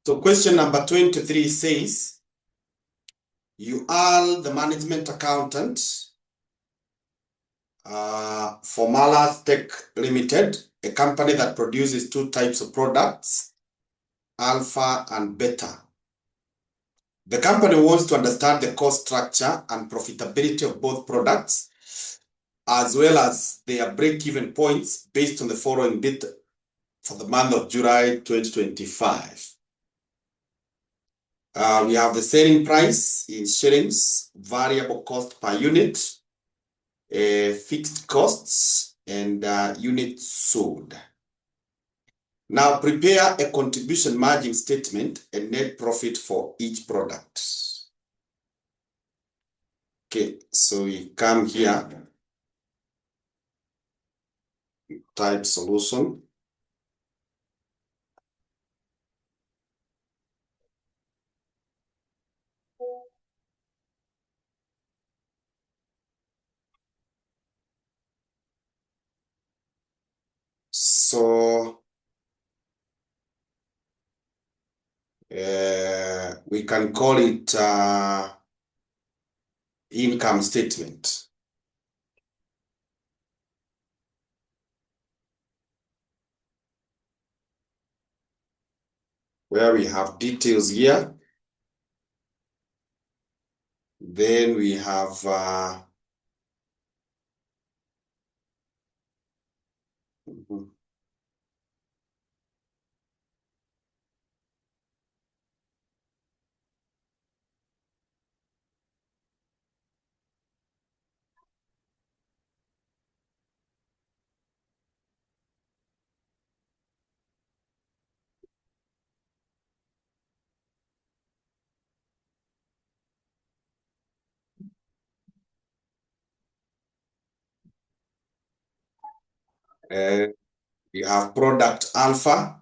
So question number 23 says, you are the management accountant for Malas Tech Limited, a company that produces two types of products, Alpha and Beta. The company wants to understand the cost structure and profitability of both products, as well as their break-even points based on the following data for the month of July 2025. We have the selling price in shillings, variable cost per unit, fixed costs, and units sold. Now prepare a contribution margin statement and net profit for each product. Okay, so we come here, type solution. So we can call it income statement. Where we have details here. Then we have we have product alpha.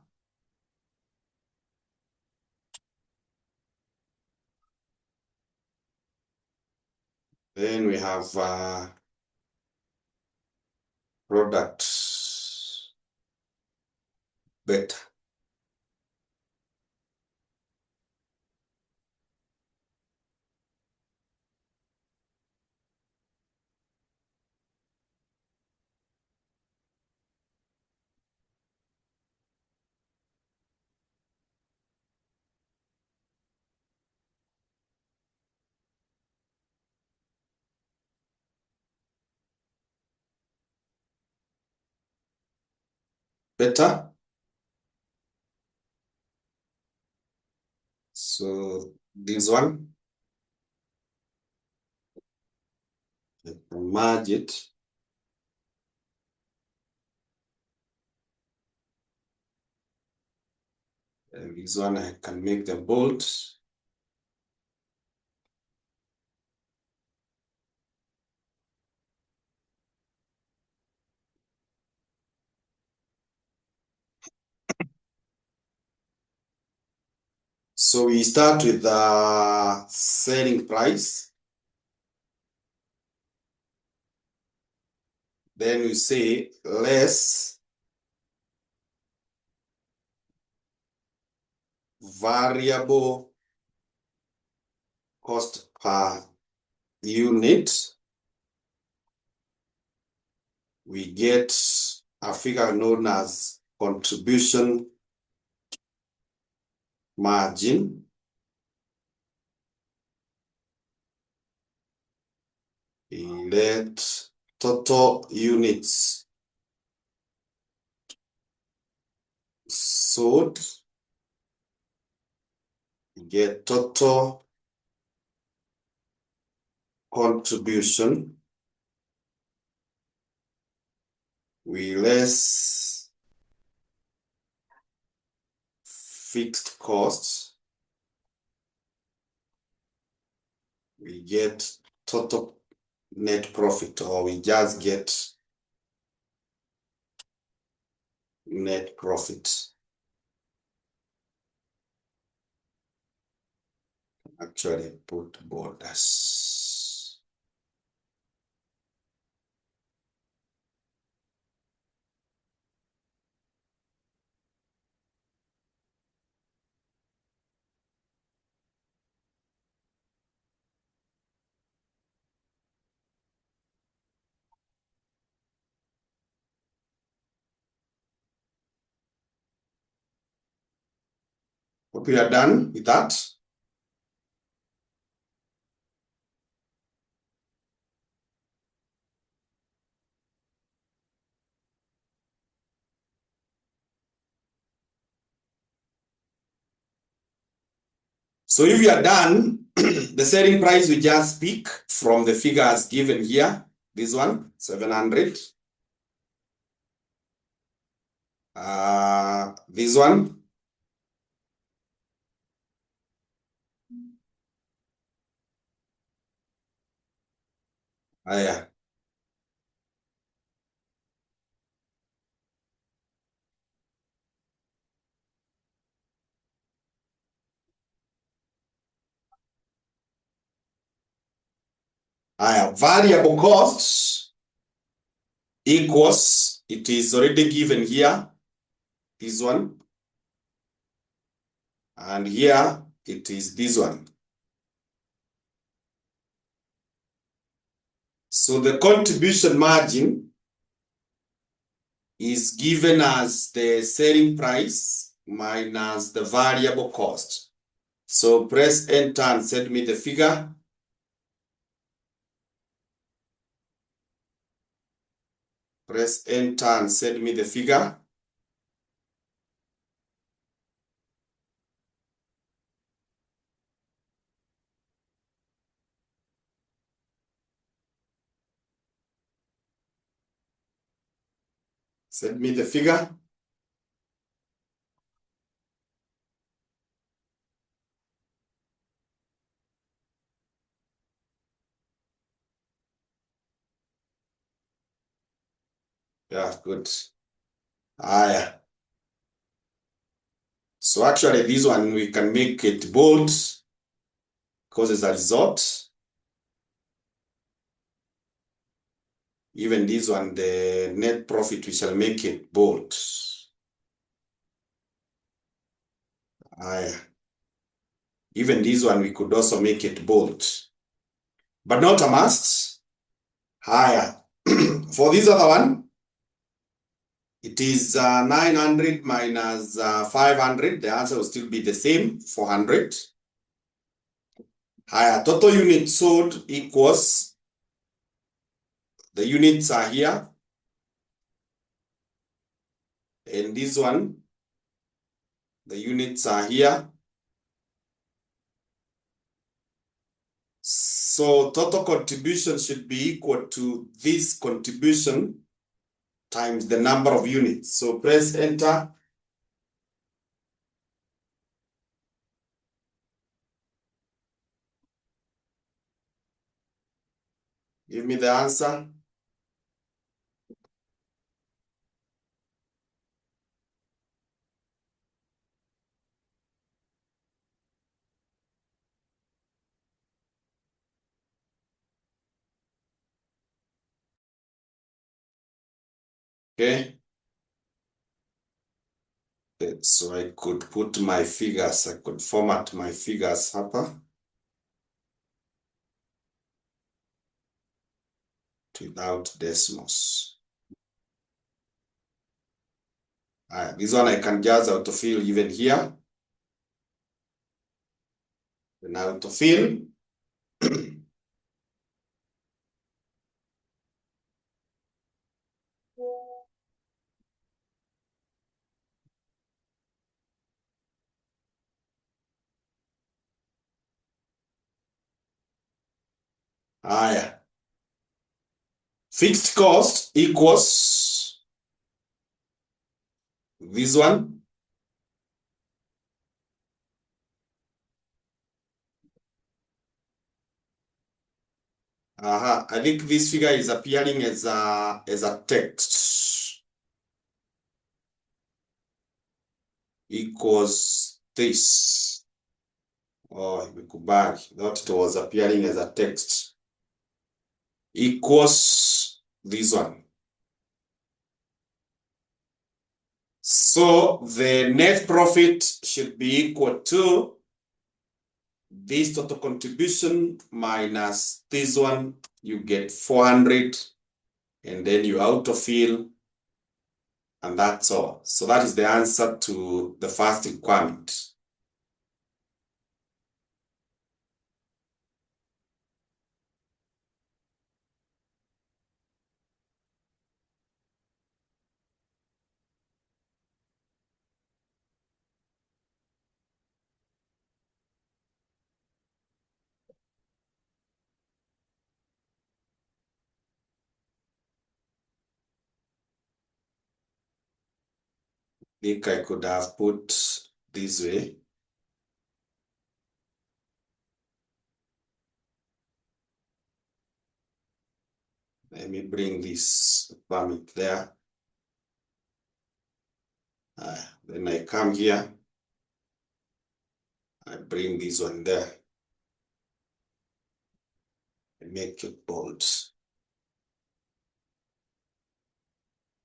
Then we have product beta. Beta. So this one, I can merge it. And this one I can make them bold. So we start with the selling price. Then we say less variable cost per unit. We get a figure known as contribution margin. Let total units sold, get total contribution. We less fixed costs. We get total net profit, or we just get net profit. Actually put borders. Hope we are done with that. So if you are done, the selling price we just pick from the figures given here. This one, 700. This one. Yeah. Variable costs equals, it is already given here, this one. And here it is this one. So the contribution margin is given as the selling price minus the variable cost. So press enter and send me the figure. Press enter and send me the figure. Send me the figure. Yeah, good. Yeah. So actually this one we can make it bold because as a result, even this one, the net profit, we shall make it bold. Even this one, we could also make it bold, but not a must. Higher. For this other one, it is 900 minus 500. The answer will still be the same, 400. Higher. Total units sold equals, the units are here. And this one, the units are here. So total contribution should be equal to this contribution times the number of units. So press enter. Give me the answer. Okay. So I could put my figures, I could format my figures hapa without decimals. This one I can just autofill even here. Then autofill. Fixed cost equals this one. I think this figure is appearing as a text. Equals this. Oh, imekubali. That it was appearing as a text. Equals this one. So the net profit should be equal to this total contribution minus this one. You get 400, and then you autofill, and that's all. So that is the answer to the first requirement. think I could have put this way. Let me bring this permit there. Then I come here. I bring this one there. I make it bold.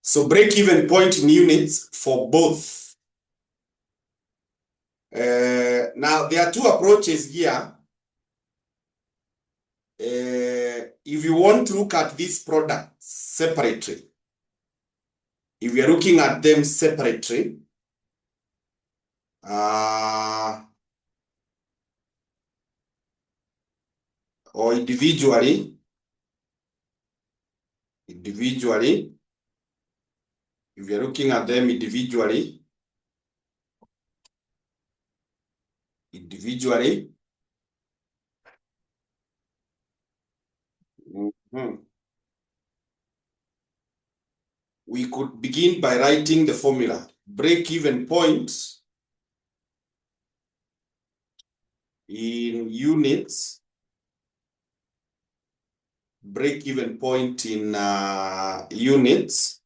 So break-even point in units for both. Now, there are two approaches here. If you want to look at these products separately, if you're looking at them separately, or individually, if you're looking at them individually, we could begin by writing the formula. Break-even point in units, break-even point in units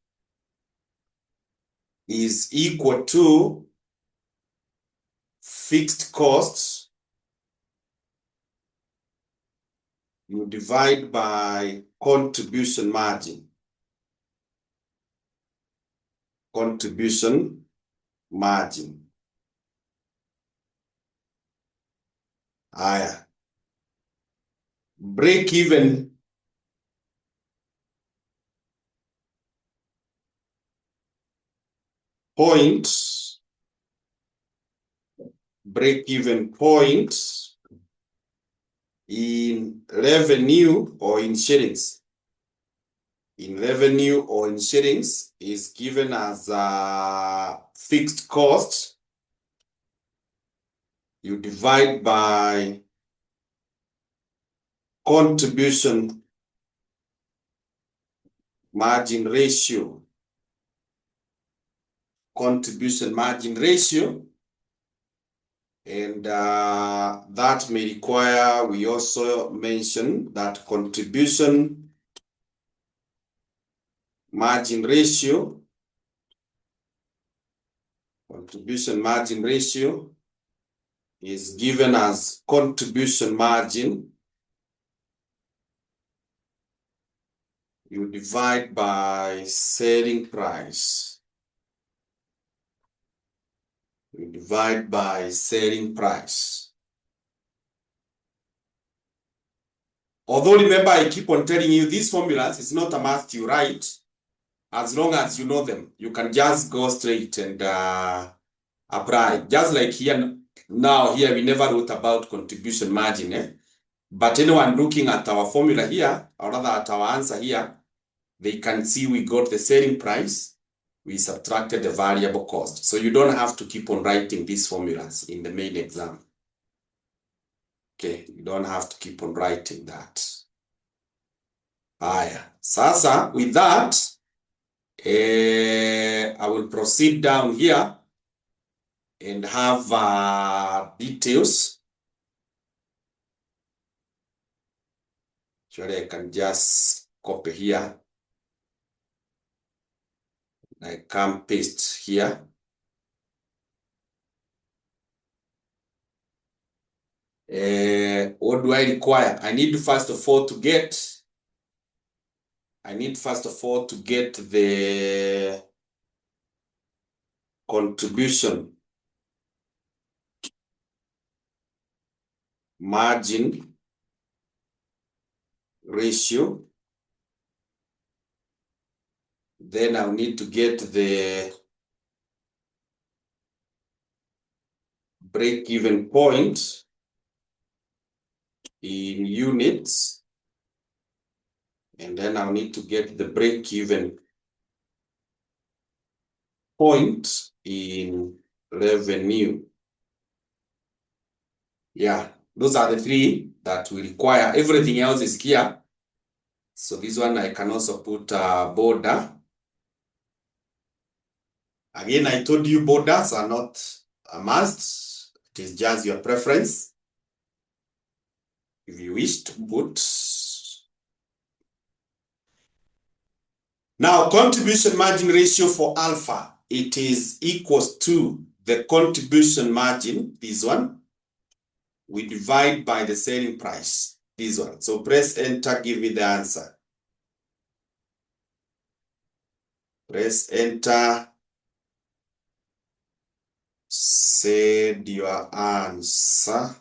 is equal to fixed costs you divide by contribution margin. Contribution margin. Higher. Break-even point, break-even point in revenue or in shillings. In revenue or in shillings is given as a fixed cost. You divide by contribution margin ratio. Contribution margin ratio. And that may require, we also mention that contribution margin ratio is given as contribution margin you divide by selling price. You divide by selling price. Although remember, I keep on telling you these formulas, it's not a must you write. As long as you know them, you can just go straight and apply. Just like here, now here we never wrote about contribution margin. But anyone looking at our formula here, or rather at our answer here, they can see we got the selling price, we subtracted the variable cost. So you don't have to keep on writing these formulas in the main exam. Okay, you don't have to keep on writing that. Sasa, with that, I will proceed down here and have details. Actually, I can just copy here. I can paste here. What do I require? I need first of all to get the contribution margin ratio. Then I'll need to get the break-even point in units. And then I'll need to get the break-even point in revenue. Yeah, those are the three that we require. Everything else is here. So this one I can also put border. Again, I told you borders are not a must. It is just your preference. If you wish to put. Now, contribution margin ratio for alpha, it is equals to the contribution margin, this one, we divide by the selling price, this one. So press enter, give me the answer. Press enter, send your answer.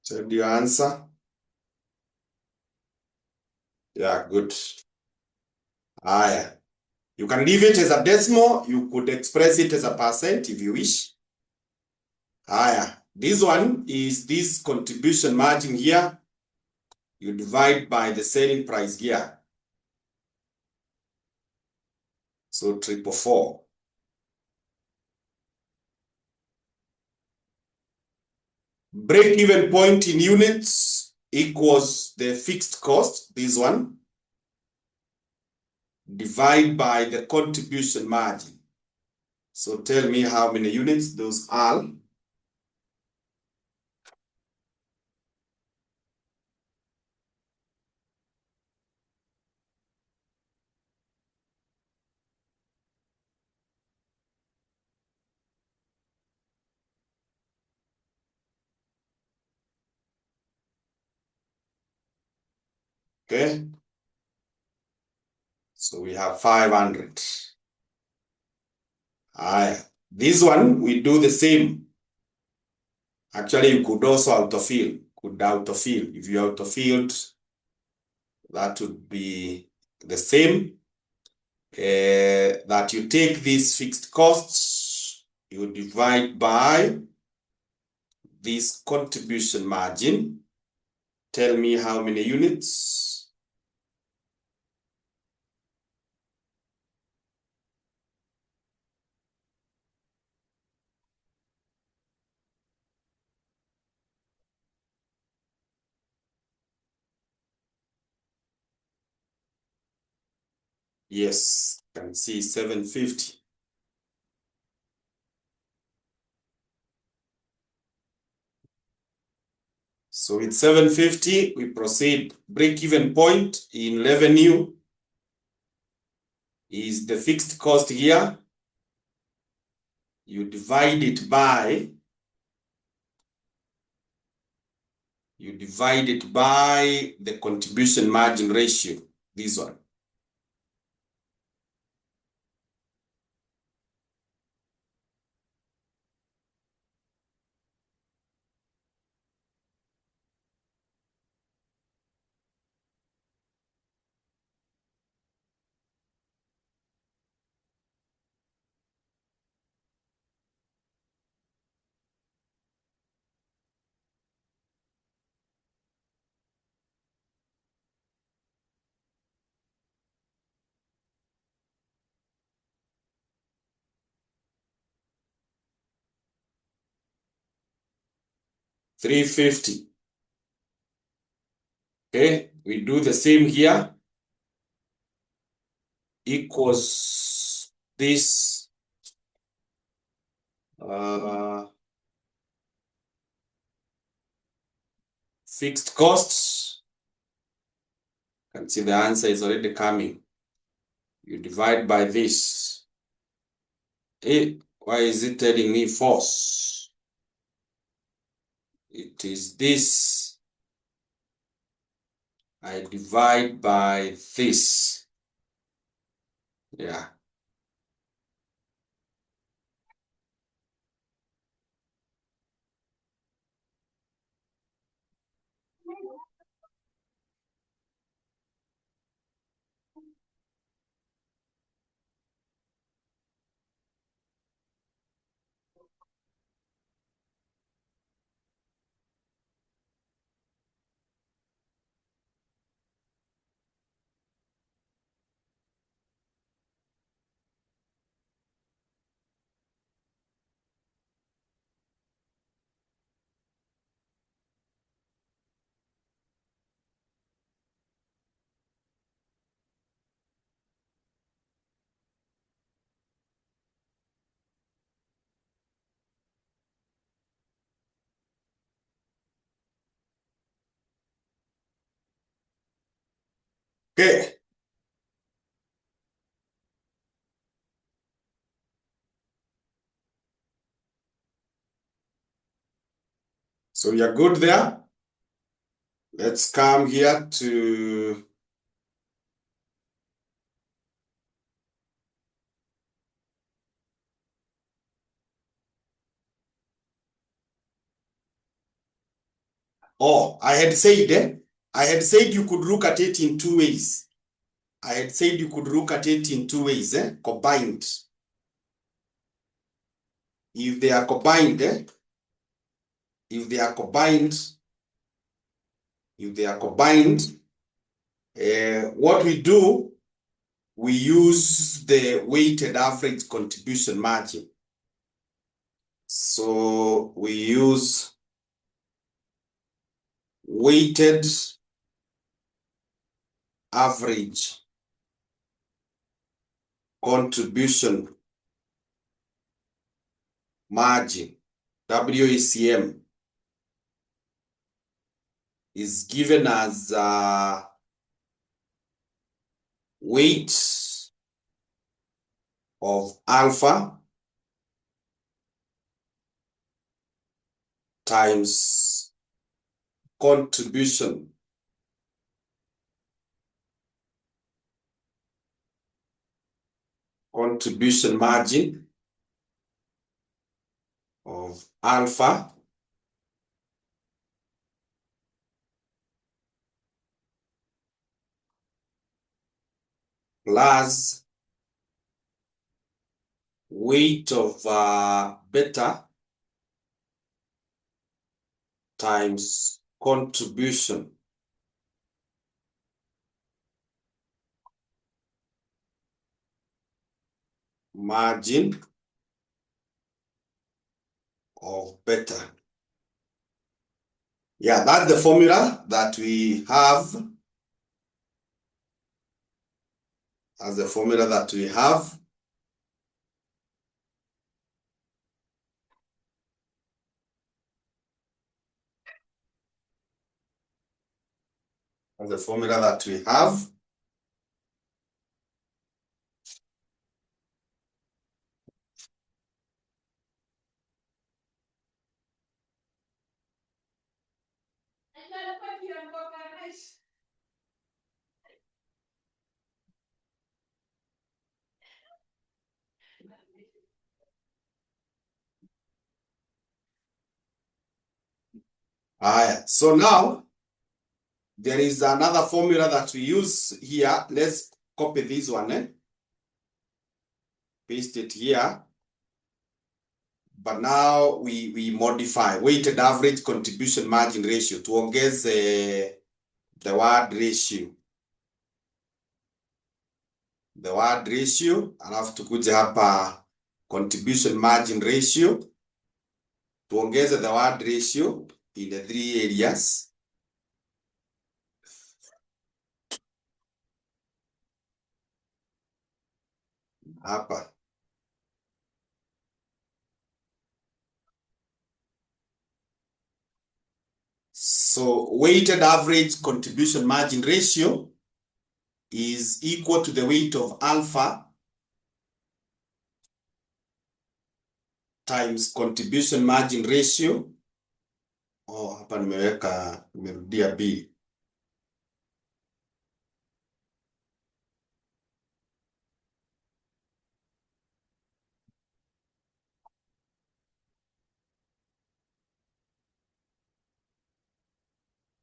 Send your answer. Yeah, good. You can leave it as a decimal. You could express it as a percent if you wish. This one is this contribution margin here. You divide by the selling price here. So 444. Break-even point in units equals the fixed cost, this one, divide by the contribution margin. So tell me how many units those are. Okay. So we have 500. This one, we do the same. Actually, you could also autofill. If you autofilled, that would be the same. That you take these fixed costs, you divide by this contribution margin. Tell me how many units. Yes, you can see 750. So with 750, we proceed. Break-even point in revenue is the fixed cost here. You divide it by the contribution margin ratio, this one. $350. Okay, we do the same here. Equals this fixed costs. You can see the answer is already coming. You divide by this. Hey, why is it telling me false? It is this. I divide by this. Yeah. Okay. So you're good there. Let's come here to I had said you could look at it in two ways. I had said you could look at it in two ways, combined. If they are combined, if they are combined, what we do, we use the weighted average contribution margin. So we use weighted average contribution margin, WACM, is given as weight of alpha times contribution margin of alpha plus weight of beta times contribution margin of beta. Yeah, that's the formula that we have. That's the formula that we have. That's the formula that we have. So now there is another formula that we use here. Let's copy this one, paste it here. But now we modify weighted average contribution margin ratio to ongeze the word ratio. The word ratio, alafu tukuje hapa contribution margin ratio. Tuongeze the word ratio in the three areas. Hapa. So weighted average contribution margin ratio is equal to the weight of alpha times contribution margin ratio. Hapa nimerudia B.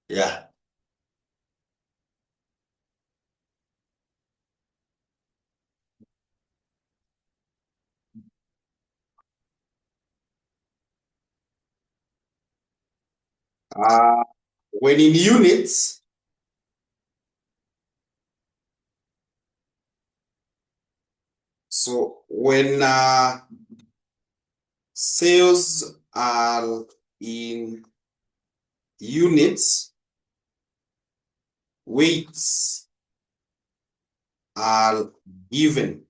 Yeah. When in units, so when sales are in units, weights are given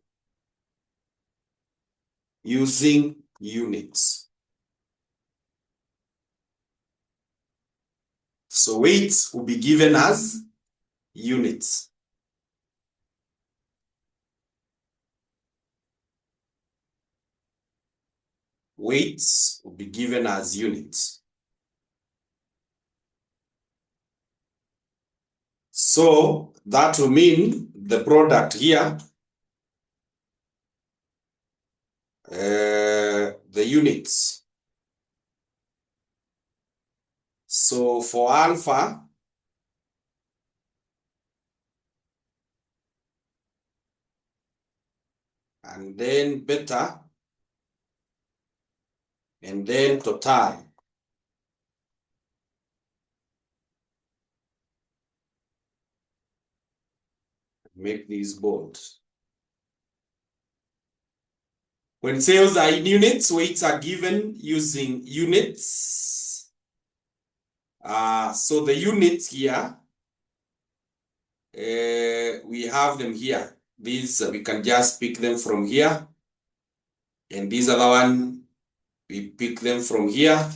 using units. So weights will be given as units. weights will be given as units. So that will mean the product here, the units. So for alpha, and then beta, and then total. Make these bold. When sales are in units, weights are given using units. So the units here, we have them here. These, we can just pick them from here. And these other one, we pick them from here.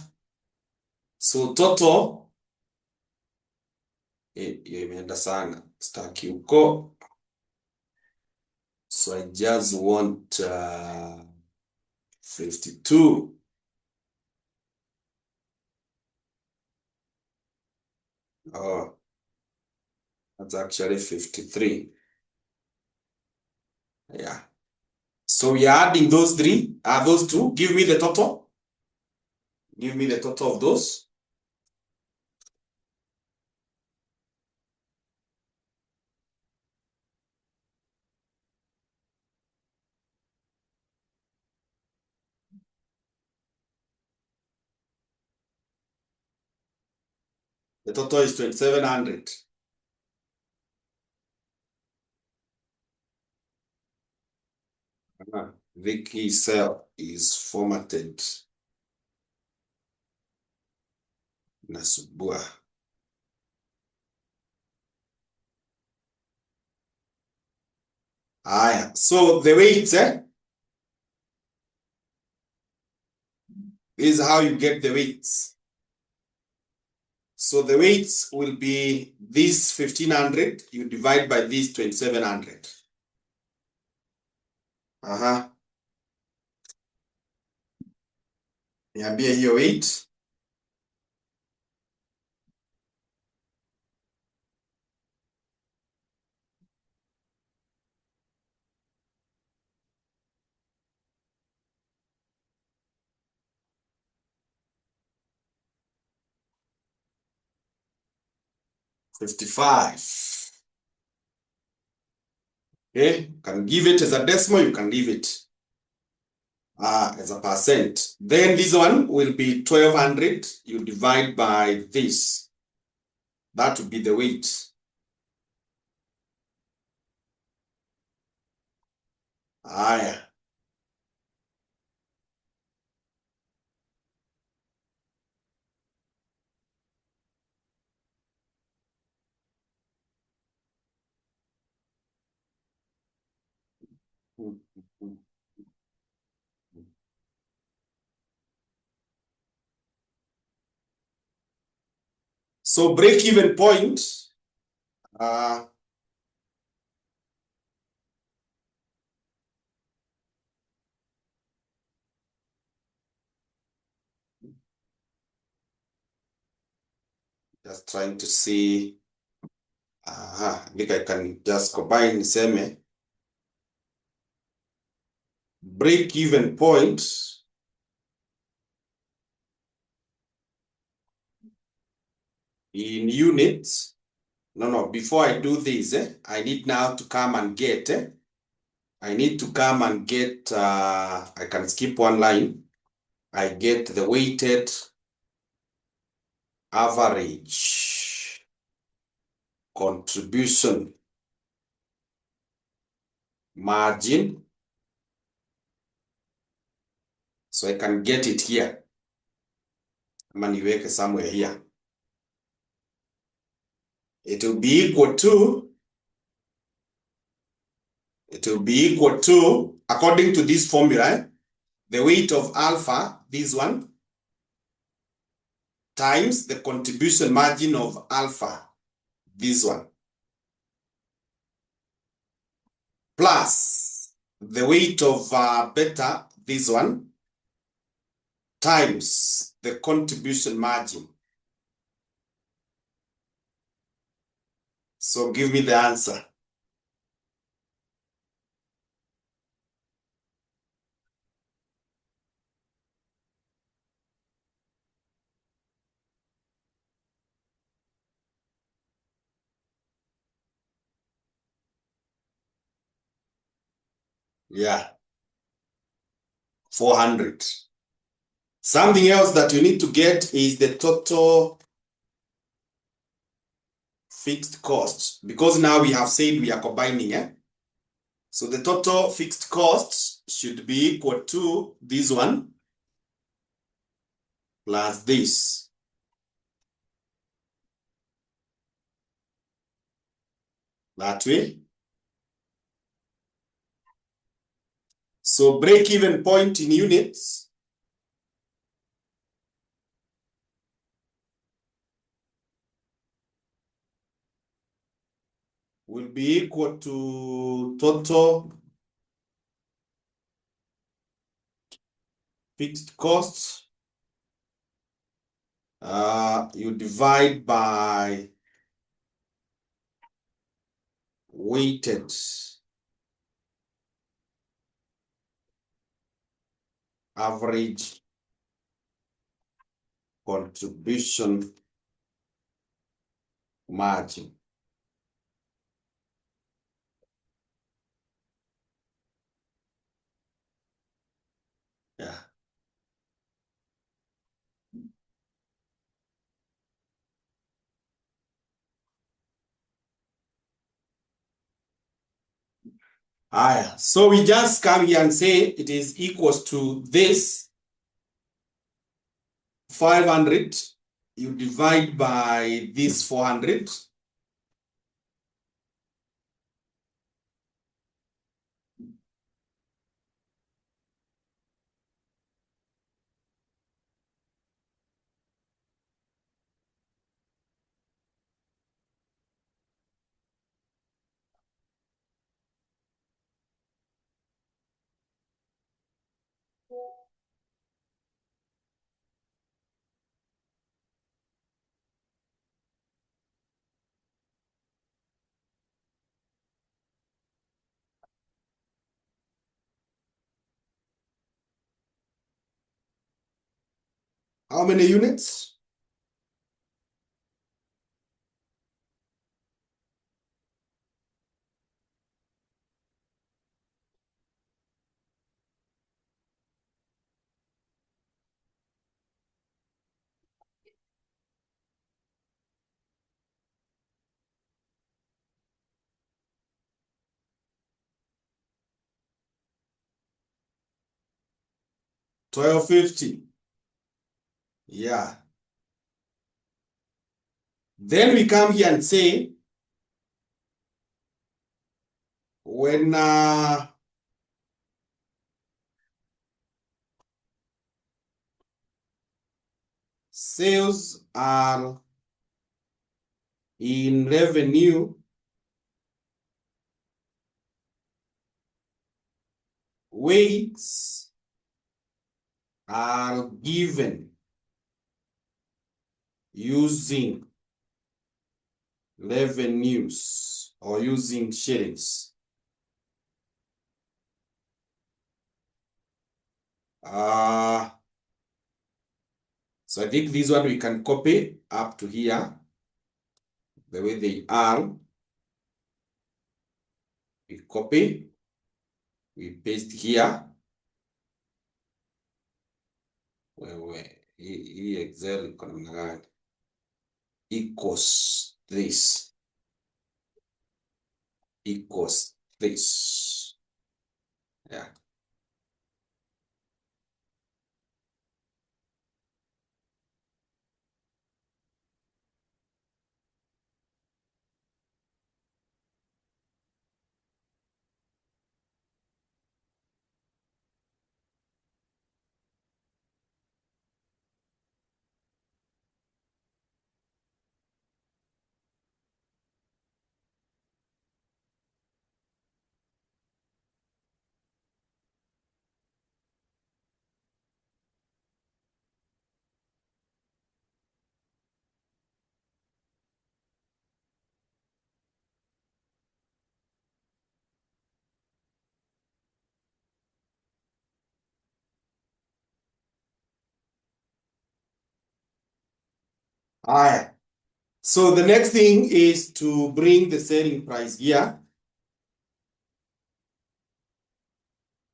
So total, imeenda sana, staki huko. So I just want 52. Oh, that's actually 53. Yeah. So we are adding those three, those two. Give me the total. Give me the total of those. The total is 2700. Vicky cell is formatted. Nasubua. So the weights, this is how you get the weights. So the weights will be this 1500, you divide by this 2700. Niambie hiyo weight. $55. Okay, you can give it as a decimal, you can leave it as a percent. Then this one will be 1200. You divide by this. That would be the weight. So break-even point, just trying to see, I think I can just combine seme. Break-even point in units. No, before I do this, I need now to come and get, I need to come and get, I can skip one line. I get the weighted average contribution margin. So I can get it here. I'm going to make it somewhere here. It will be equal to, according to this formula, the weight of alpha, this one, times the contribution margin of alpha, this one, plus the weight of beta, this one, times the contribution margin. So give me the answer. Yeah, 400. Something else that you need to get is the total fixed costs, because now we have said we are combining. So the total fixed costs should be equal to this one plus this. That way. So break-even point in units will be equal to total fixed costs. You divide by weighted average contribution margin. Yeah. So we just come here and say it is equals to this 500. You divide by this 400. How many units? $12.50. Yeah. Then we come here and say when sales are in revenue, weights are given using revenues or using shillings. So I think this one we can copy up to here, the way they are. We copy, we paste here. Hii Excel iko namna gani? Equals this. Equals this. Yeah. Alright. So the next thing is to bring the selling price here.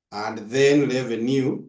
And then revenue.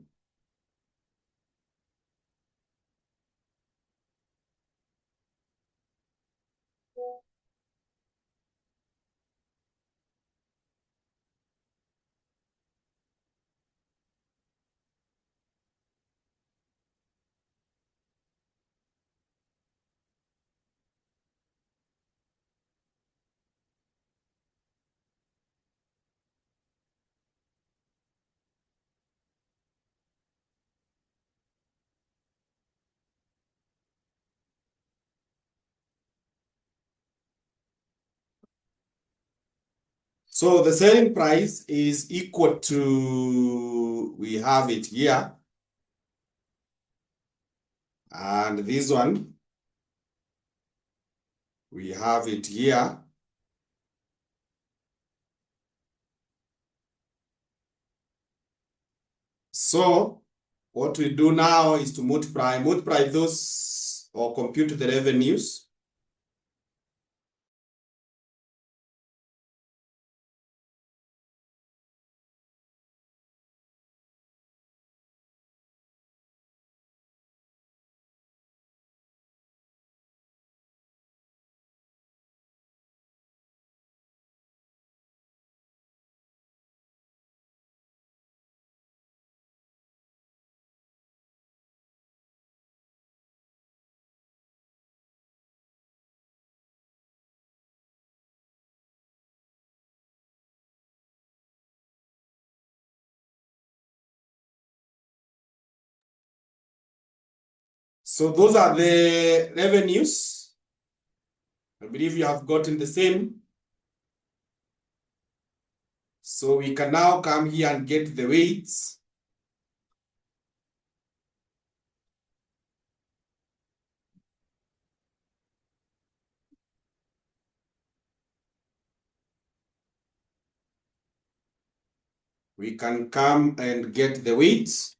So the selling price is equal to, we have it here. And this one, we have it here. So what we do now is to multiply those or compute the revenues. So those are the revenues. I believe you have gotten the same. So we can now come here and get the weights. We can come and get the weights.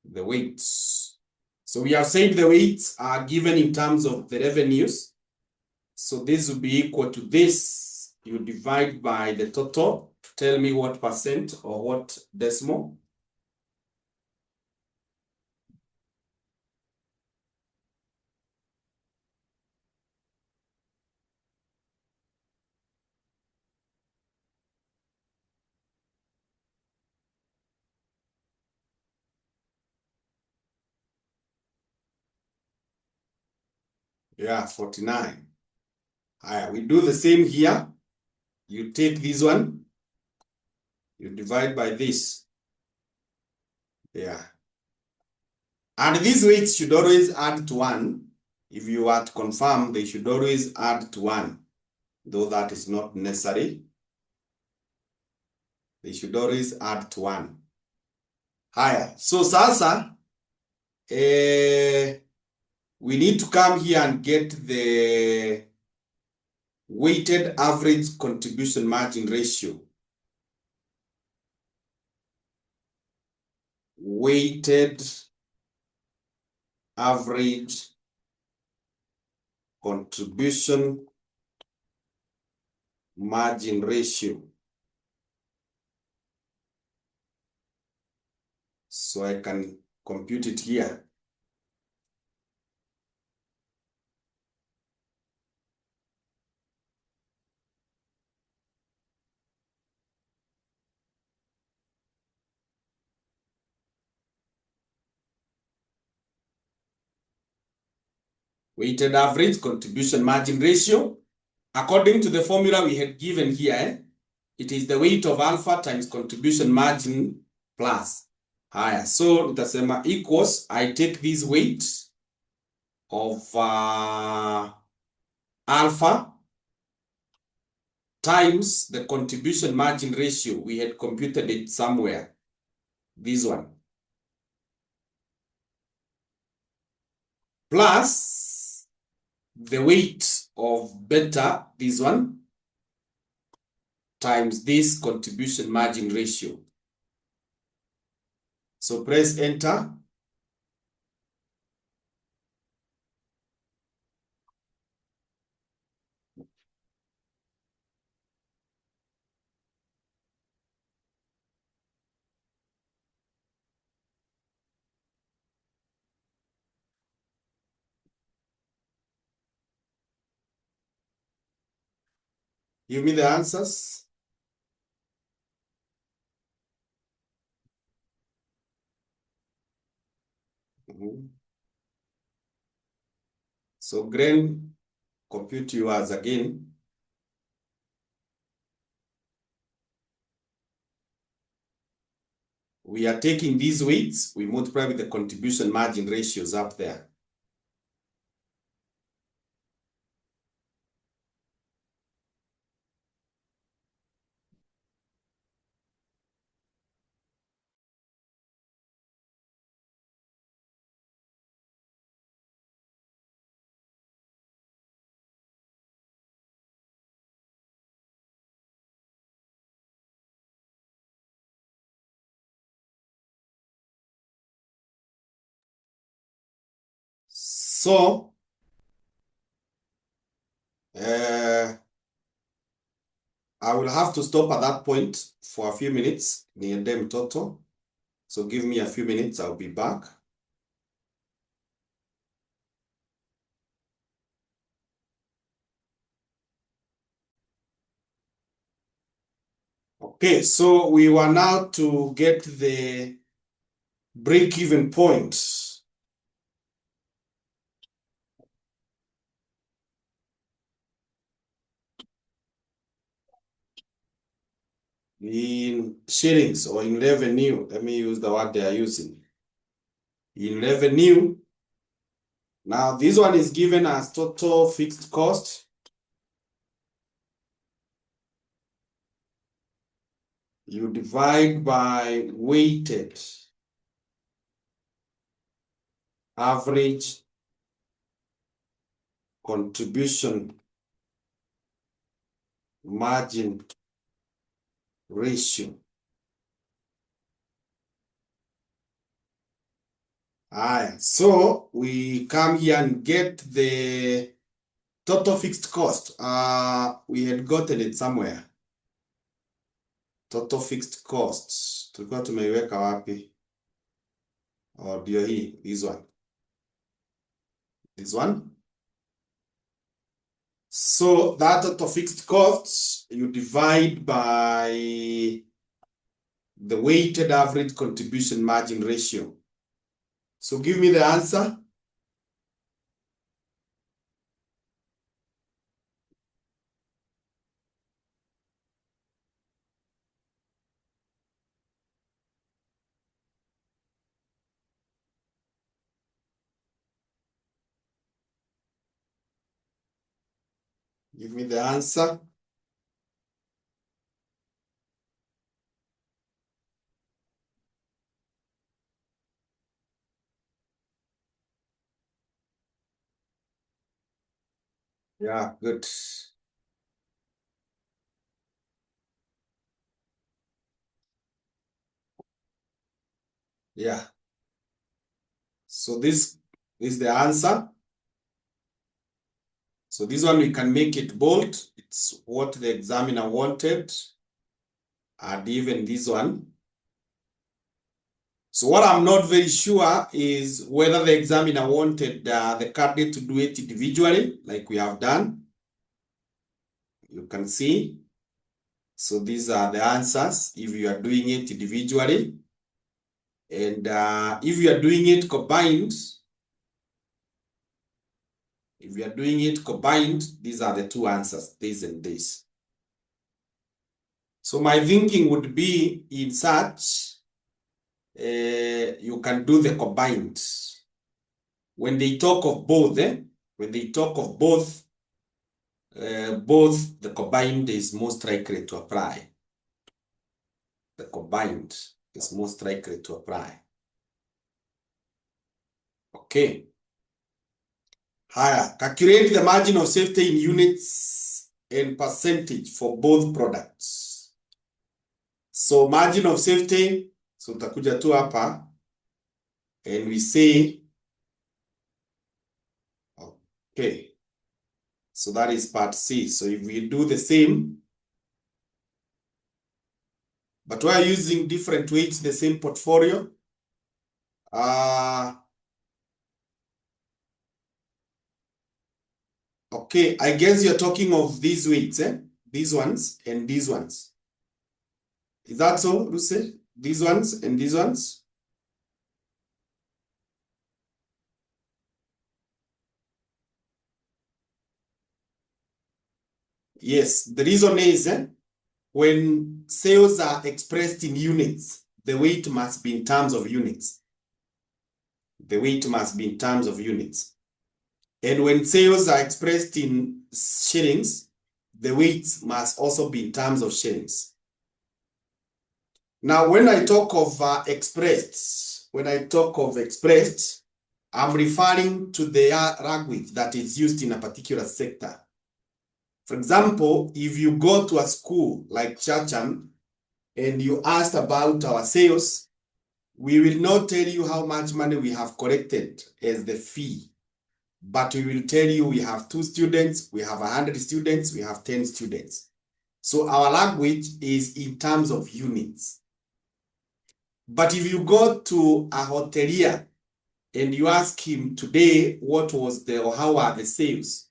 The weights. So we have said the weights are given in terms of the revenues. So this will be equal to this. You divide by the total. Tell me what percent or what decimal. Yeah, 49. We do the same here. You take this one. You divide by this. Yeah. And these weights should always add to 1. If you are to confirm, they should always add to 1. Though that is not necessary. They should always add to 1. Higher. So sasa, we need to come here and get the weighted average contribution margin ratio. Weighted average contribution margin ratio. So I can compute it here. Weighted average contribution margin ratio. According to the formula we had given here, it is the weight of alpha times contribution margin plus. Higher. So nitasema equals, I take this weight of alpha times the contribution margin ratio. We had computed it somewhere. This one. Plus the weight of beta, this one. times this contribution margin ratio. So press enter. Give me the answers. So Grain, compute yours again. We are taking these weights, we multiply with the contribution margin ratios up there. So, I will have to stop at that point for a few minutes, near them total. So give me a few minutes, I'll be back. Okay, so we were now to get the break-even point. In shillings or in revenue, let me use the word they are using. In revenue, now this one is given as total fixed cost. You divide by weighted average contribution margin ratio. So we come here and get the total fixed cost. We had gotten it somewhere. Total fixed costs. Tulikuwa tumeiweka wapi? Or ndio hii, this one. This one. So that total fixed costs, you divide by the weighted average contribution margin ratio. So give me the answer. Give me the answer. Yeah, good. Yeah. So this is the answer. So this one we can make it bold. It's what the examiner wanted. And even this one. So what I'm not very sure is whether the examiner wanted the candidate to do it individually, like we have done. You can see. So these are the answers if you are doing it individually. And if you are doing it combined, these are the two answers, this and this. So my thinking would be in such, you can do the combined. When they talk of both, both the combined is most likely to apply. The combined is most likely to apply. Okay. Higher. Calculate the margin of safety in units and percentage for both products. So margin of safety, so utakuja tu hapa and we say, okay, so that is part C. So if we do the same, but we are using different weights, the same portfolio. Okay, I guess you're talking of these weights, eh? These ones and these ones. Is that so, Lucy? These ones and these ones? Yes, the reason is when sales are expressed in units, the weight must be in terms of units. The weight must be in terms of units. And when sales are expressed in shillings, the weight must also be in terms of shillings. Now, when I talk of expressed, I'm referring to the language that is used in a particular sector. For example, if you go to a school like Churcham and you asked about our sales, we will not tell you how much money we have collected as the fee, but we will tell you we have 2 students, we have 100 students, we have 10 students. So our language is in terms of units. But if you go to a hotelier and you ask him today what was the or how are the sales,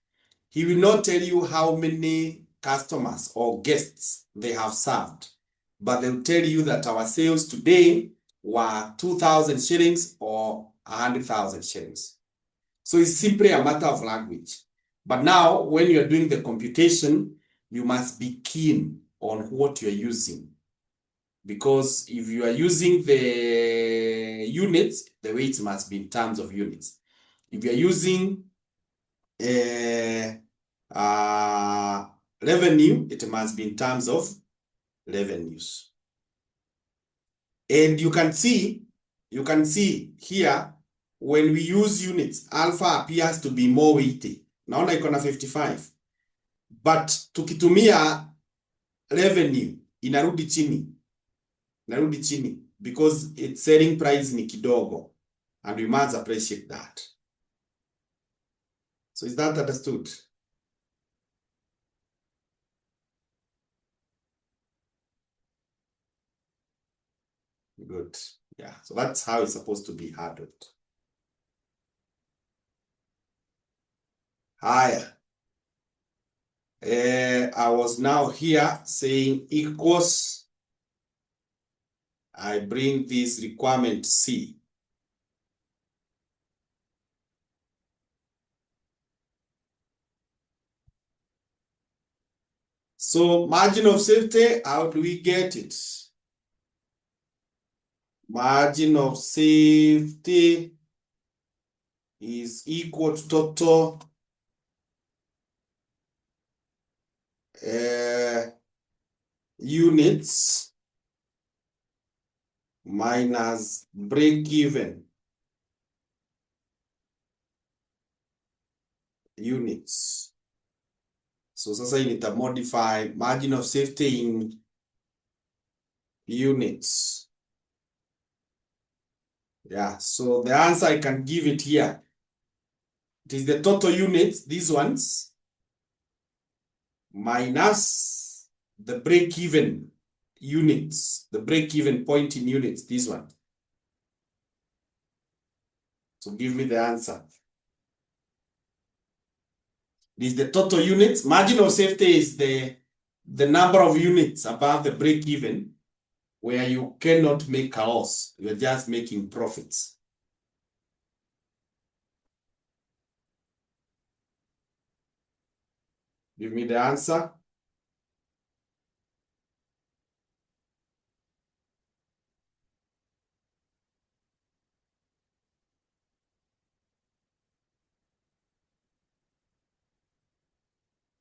he will not tell you how many customers or guests they have served, but they'll tell you that our sales today were 2,000 shillings or 100,000 shillings. So it's simply a matter of language. But now when you're doing the computation, you must be keen on what you're using. Because if you are using the units, the weights must be in terms of units. If you are using revenue, it must be in terms of revenues. And you can see here, when we use units, alpha appears to be more weighty. Naona iko na 55. But tukitumia revenue, inarudi chini because its selling price ni kidogo, and we must appreciate that. So is that understood? Good. Yeah, so that's how it's supposed to be handled. Higher. I was now here saying equals. I bring this requirement C. So margin of safety, how do we get it? Margin of safety is equal to total units minus break-even units. So sasa hii nita modify margin of safety in units. Yeah, so the answer I can give it here. It is the total units, these ones, minus the break-even units, the break-even point in units, this one. So give me the answer. This is the total units. Margin of safety is the number of units above the break-even where you cannot make a loss. You're just making profits. Give me the answer.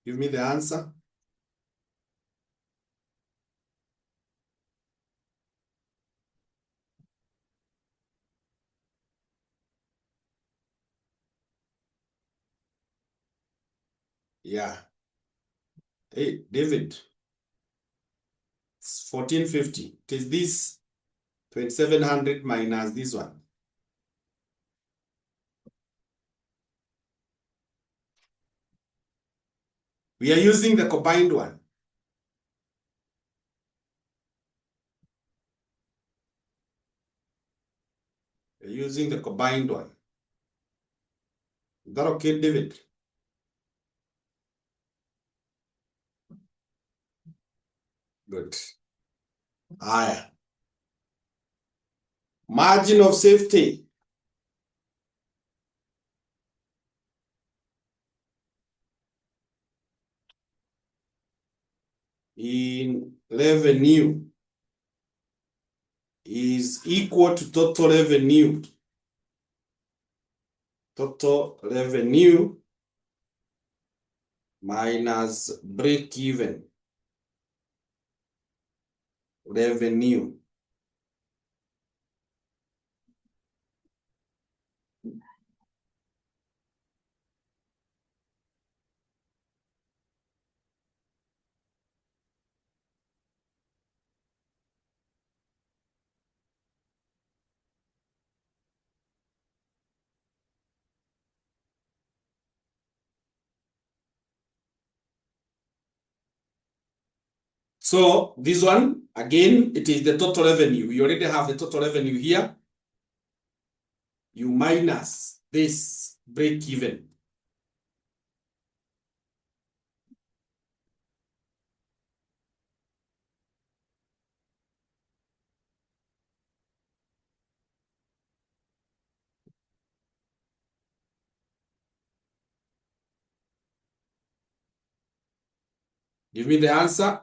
Give me the answer. Yeah. Hey, David. It's 1450. It is this 2700 minus this one. We are using the combined one. We're using the combined one. Is that okay, David? Good. Higher. Margin of safety. In revenue is equal to total revenue. Total revenue minus break-even revenue. So this one, again, it is the total revenue. We already have the total revenue here. You minus this break-even. Give me the answer.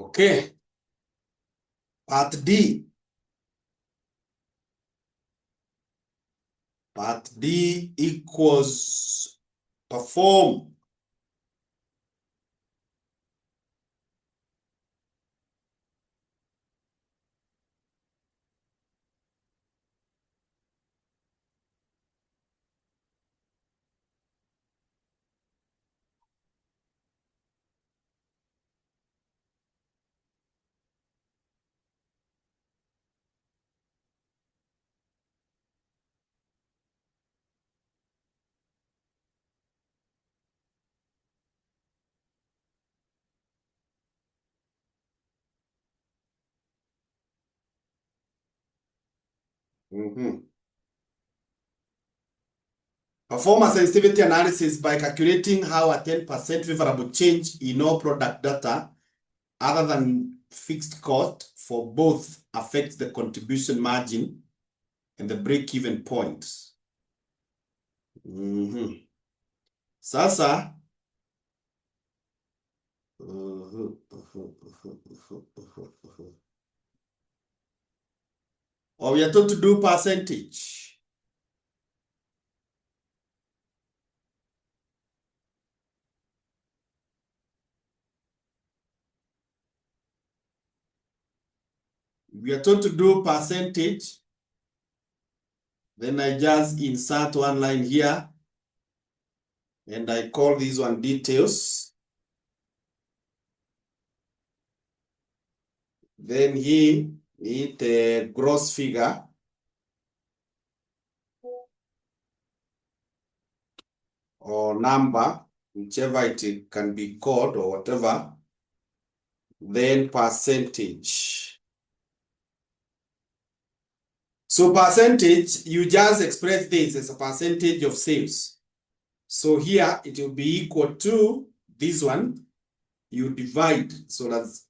Okay. Part D. Part D equals perform. Perform a sensitivity analysis by calculating how a 10% favorable change in all product data other than fixed cost for both affects the contribution margin and the break-even point. Sasa we are told to do percentage. We are told to do percentage. Then I just insert one line here. And I call this one details. Then here, need a gross figure. Or number, whichever it can be called or whatever. Then percentage. So percentage, you just express this as a percentage of sales. So here it will be equal to this one. You divide, so that's,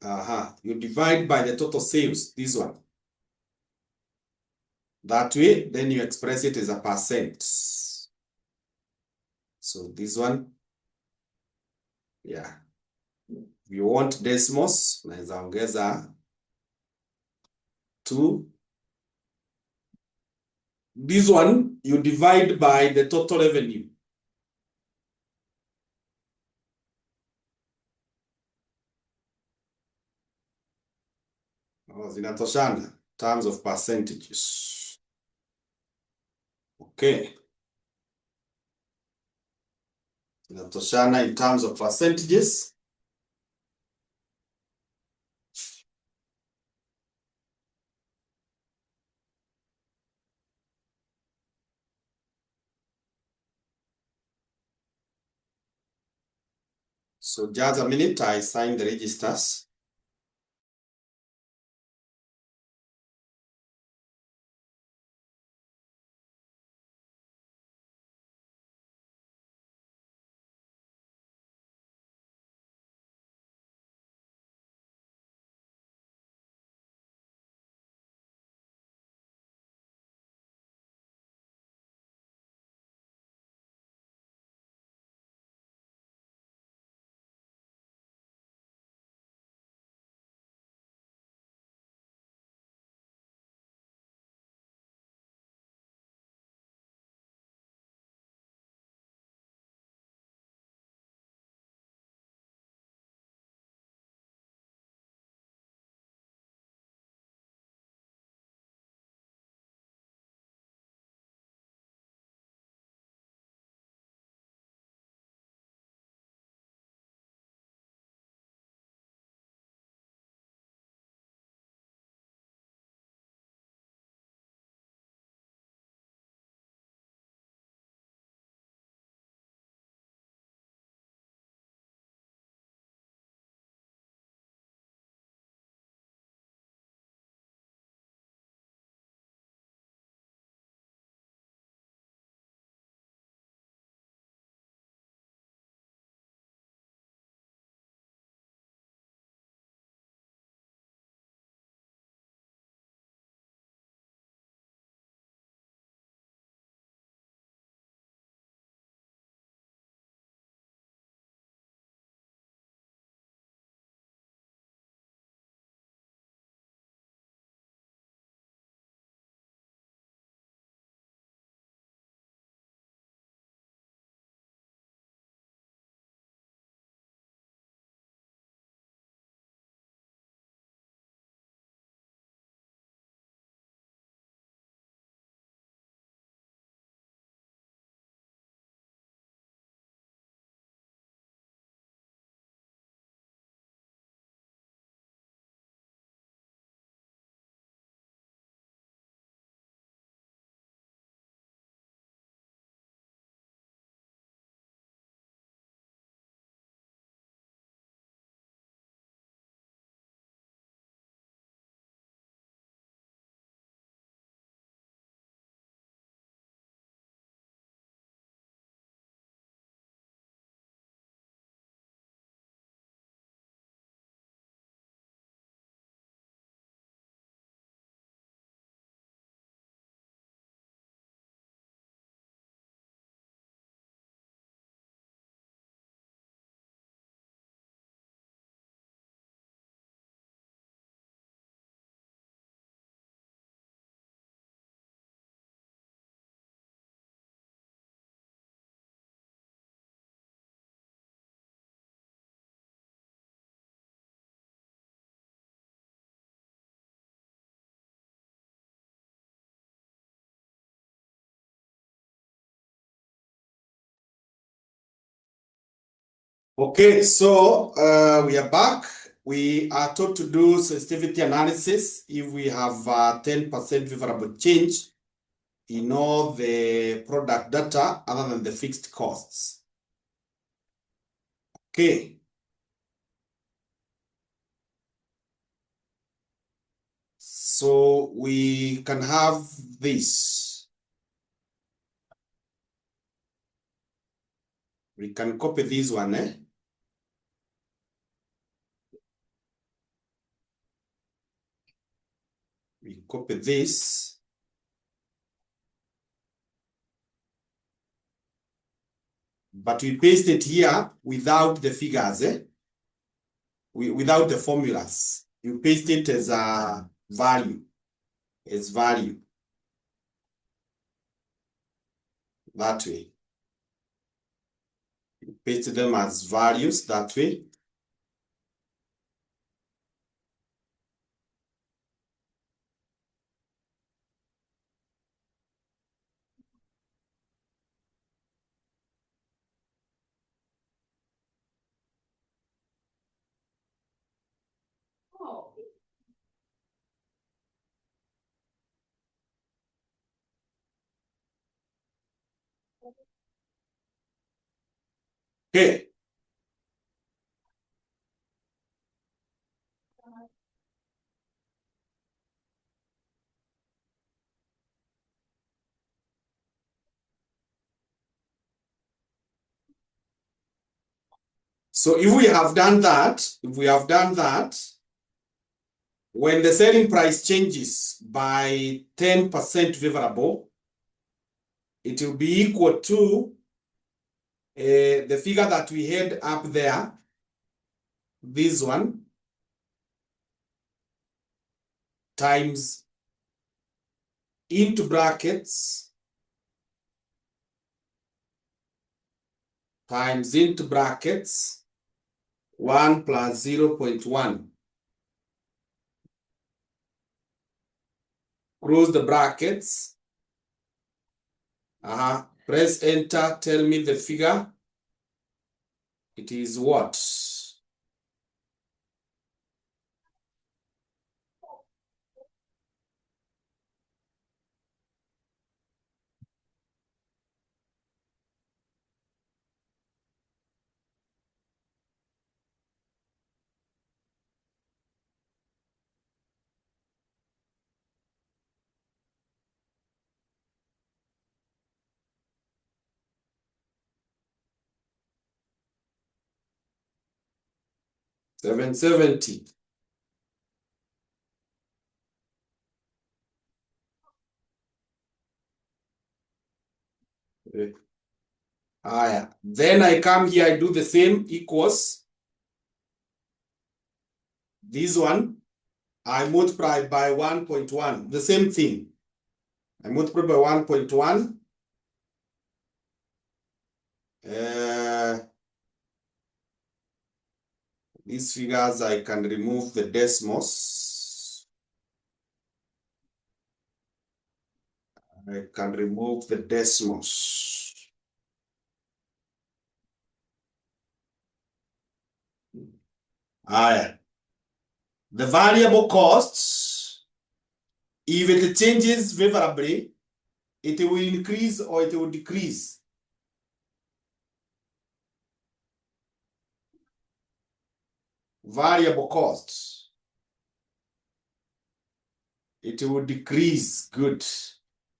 you divide by the total sales, this one. That way, then you express it as a percent. So this one, yeah. If you want decimals, unaweza ongeza 2. This one, you divide by the total revenue. Zinatoshana, terms of percentages. Okay. Zinatoshana in terms of percentages. So just a minute, I sign the registers. Okay, so we are back. We are taught to do sensitivity analysis if we have 10% favorable change in all the product data other than the fixed costs. Okay. So we can have this. We can copy this one, eh? We copy this. but we paste it here without the figures, without the formulas. You paste it as a value, that way. You paste them as values that way. Okay. So if we have done that, when the selling price changes by 10% favorable, it will be equal to the figure that we had up there, this one, times into brackets, times into brackets, 1 plus 0.1. Close the brackets. Press enter, tell me the figure. It is what? $770. Then I come here, I do the same, equals this one. I multiply by 1.1, the same thing. I multiply by 1.1. These figures, I can remove the decimals. I can remove the decimals. The variable costs, if it changes favorably, it will increase or it will decrease. Variable costs, it will decrease. Good.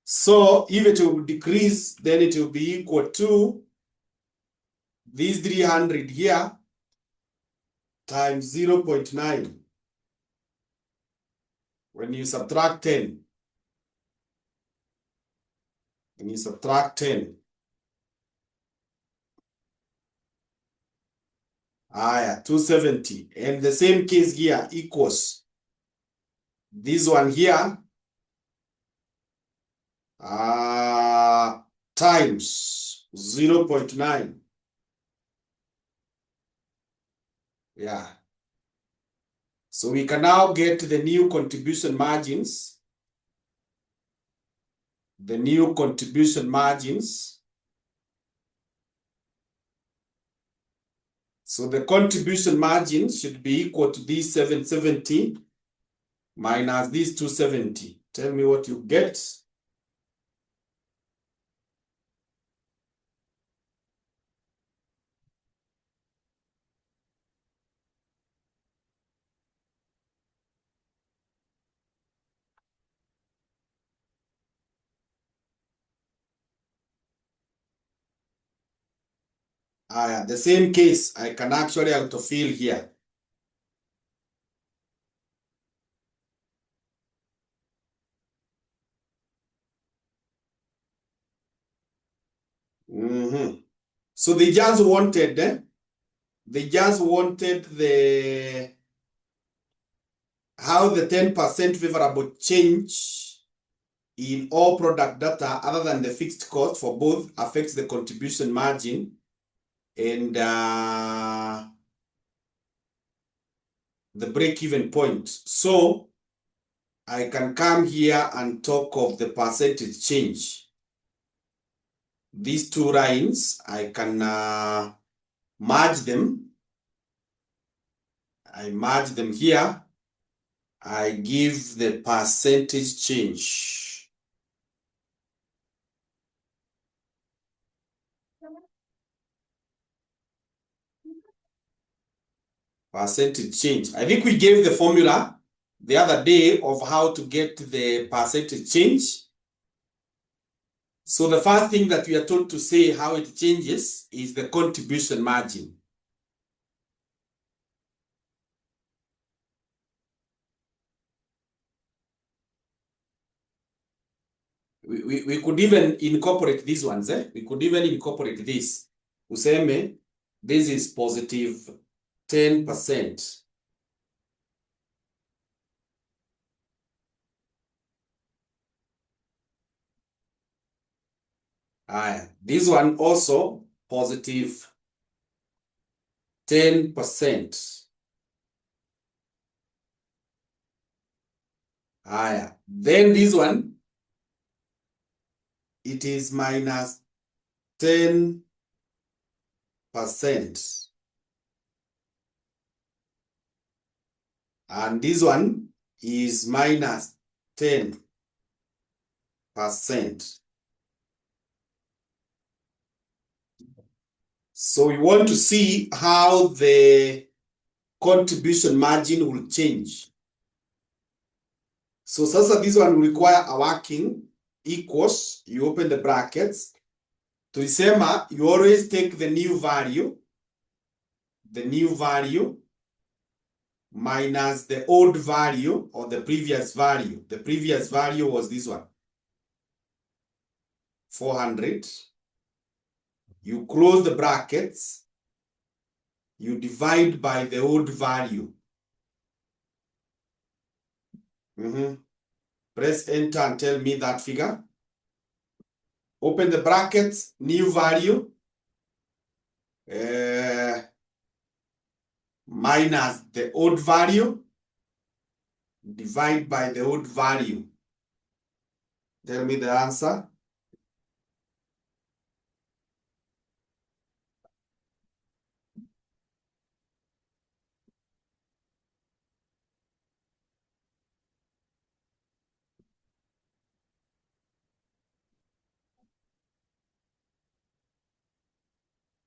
So if it will decrease, then it will be equal to this 300 here times 0.9. When you subtract 10, when you subtract 10, 270. And the same case here equals this one here times 0.9. Yeah. So we can now get the new contribution margins. The new contribution margins. So the contribution margin should be equal to this 770 minus this 270. Tell me what you get. The same case, I can actually autofill here. So they just wanted how the 10% favorable change in all product data other than the fixed cost for both affects the contribution margin and the break-even point. So I can come here and talk of the percentage change. These two lines, I can merge them. I merge them here. I give the percentage change. Percentage change. I think we gave the formula the other day of how to get the percentage change. So the first thing that we are told to say how it changes is the contribution margin. We could even incorporate these ones. We could even incorporate this. Useme, this is positive 10%. This one also positive 10%. Then this one, it is minus 10%. And this one is minus 10%. So we want to see how the contribution margin will change. So sasa this one will require a working equals, you open the brackets. Tulisema, you always take the new value minus the old value or the previous value. The previous value was this one, 400. You close the brackets, you divide by the old value. Press enter and tell me that figure. Open the brackets, new value, minus the old value, divide by the old value. Tell me the answer.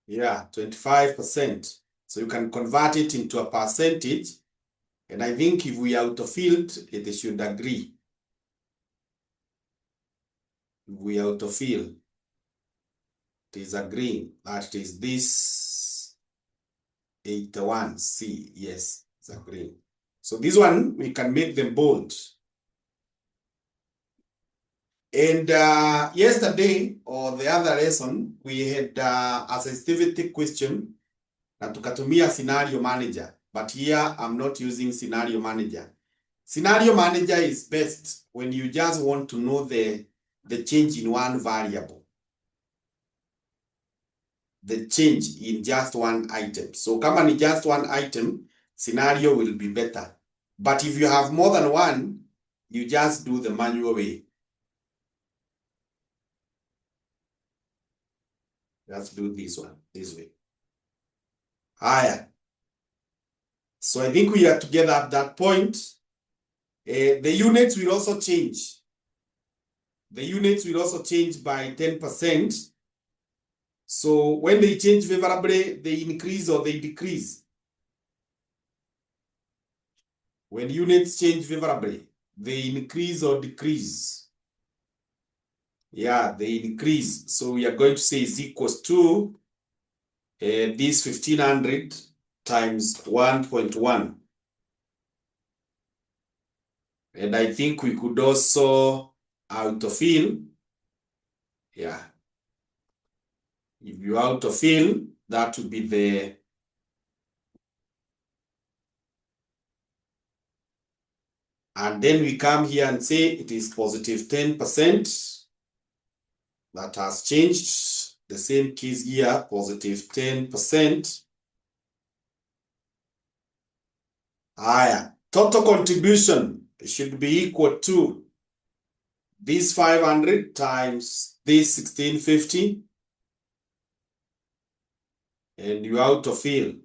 Yeah, 25%. So you can convert it into a percentage. And I think if we autofilled, it should agree. If we autofill, it is agreeing that it is this 81C. Yes, it's agreeing. So this one, we can make them bold. And yesterday, or the other lesson, we had a sensitivity question na tukatumia scenario manager. But here, I'm not using scenario manager. Scenario manager is best when you just want to know the change in one variable. The change in just one item. So kama ni just one item, scenario will be better. But if you have more than one, you just do the manual way. Let's do this one, this way. Higher. So I think we are together at that point. The units will also change. The units will also change by 10%. So when they change favorably, they increase or they decrease. When units change favorably, they increase or decrease. Yeah, they increase. So we are going to say is equals to this 1500 times 1.1. And I think we could also autofill. Yeah. If you autofill, that would be the and then we come here and say it is positive 10%. That has changed. The same case here, positive 10%. Higher. Total contribution should be equal to this 500 times this 1650. And you autofill.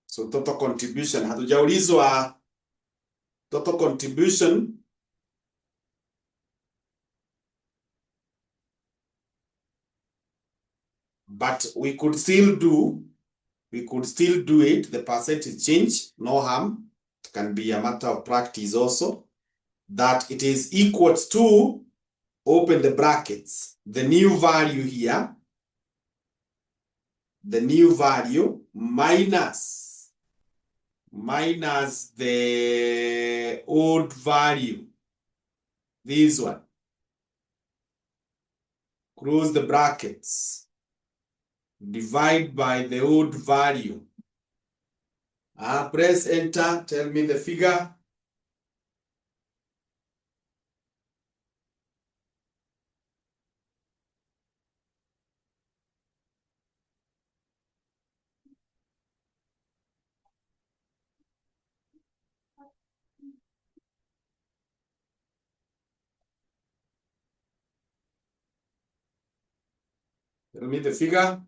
So total contribution, hatujaulizwa total contribution. But we could still do it. The percentage change, no harm. It can be a matter of practice also. That it is equal to, open the brackets, the new value here, the new value minus the old value, this one. Close the brackets. Divide by the old value. Press enter, tell me the figure. Tell me the figure.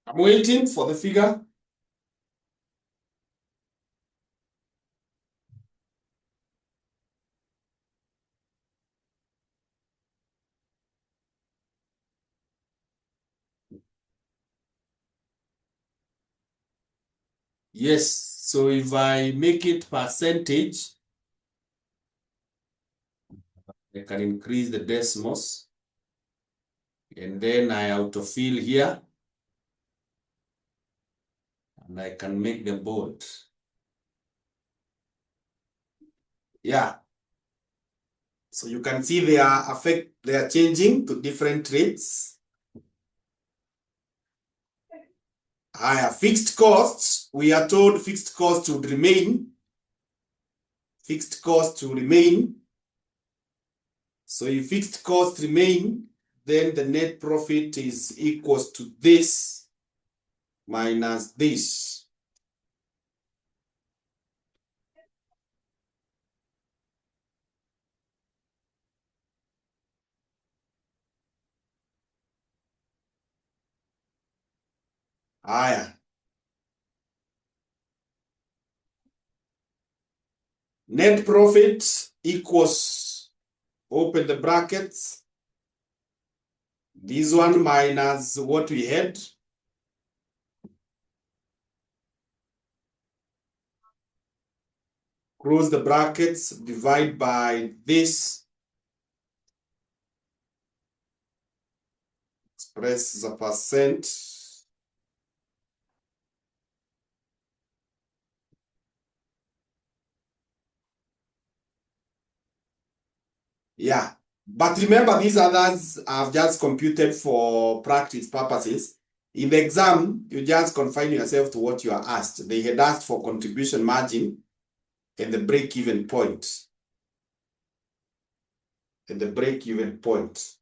I'm waiting for the figure. Yes, so if I make it percentage, I can increase the decimals. And then I autofill here. And I can make them bold. Yeah. So you can see they are changing to different rates. Higher fixed costs, we are told fixed costs would remain. Fixed costs to remain. So if fixed costs remain, then the net profit is equals to this minus this. Higher. Net profit equals, open the brackets, this one minus what we had. Close the brackets, divide by this. Express the percent. Yeah, but remember these others I've just computed for practice purposes. In the exam, you just confine yourself to what you are asked. They had asked for contribution margin and the break-even point. And the break-even point.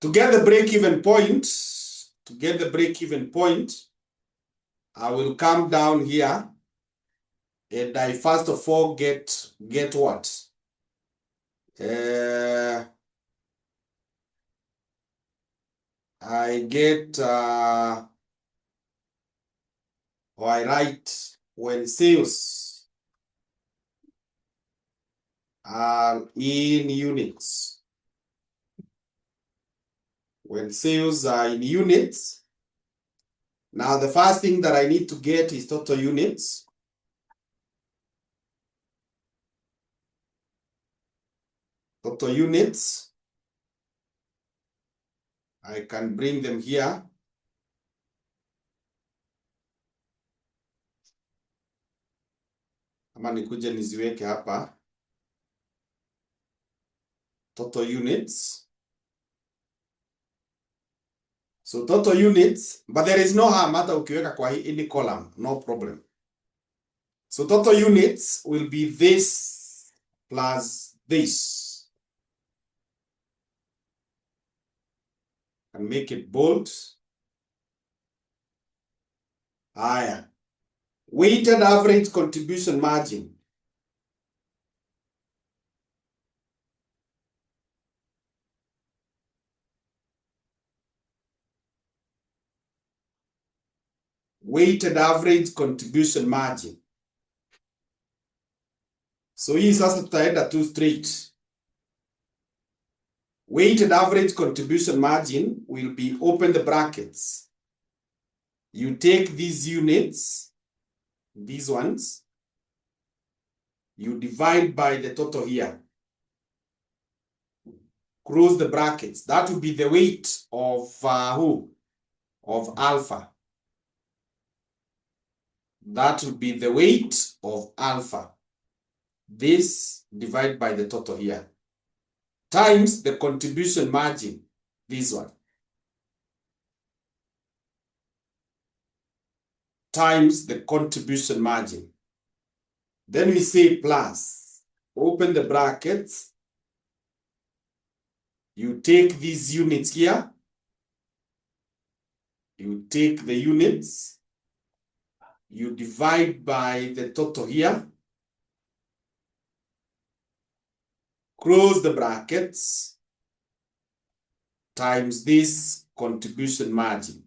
To get the break-even point, I will come down here and I first of all get what? I get, or I write when sales are in units. When sales are in units, now the first thing that I need to get is total units. Total units. I can bring them here. Ama nikuje niziweke hapa. Total units. So total units, but there is no harm hata ukiweka kwa any column, no problem. So total units will be this plus this. And make it bold. Higher. Weighted average contribution margin. Weighted average contribution margin. So hii sasa tutaenda tu straight. Weighted average contribution margin will be, open the brackets. You take these units, these ones, you divide by the total here. Close the brackets. That will be the weight of who? Of alpha. That will be the weight of alpha. This divided by the total here. Times the contribution margin, this one. Times the contribution margin. Then we say plus. Open the brackets. You take these units here. You take the units. You divide by the total here. Close the brackets. Times this contribution margin.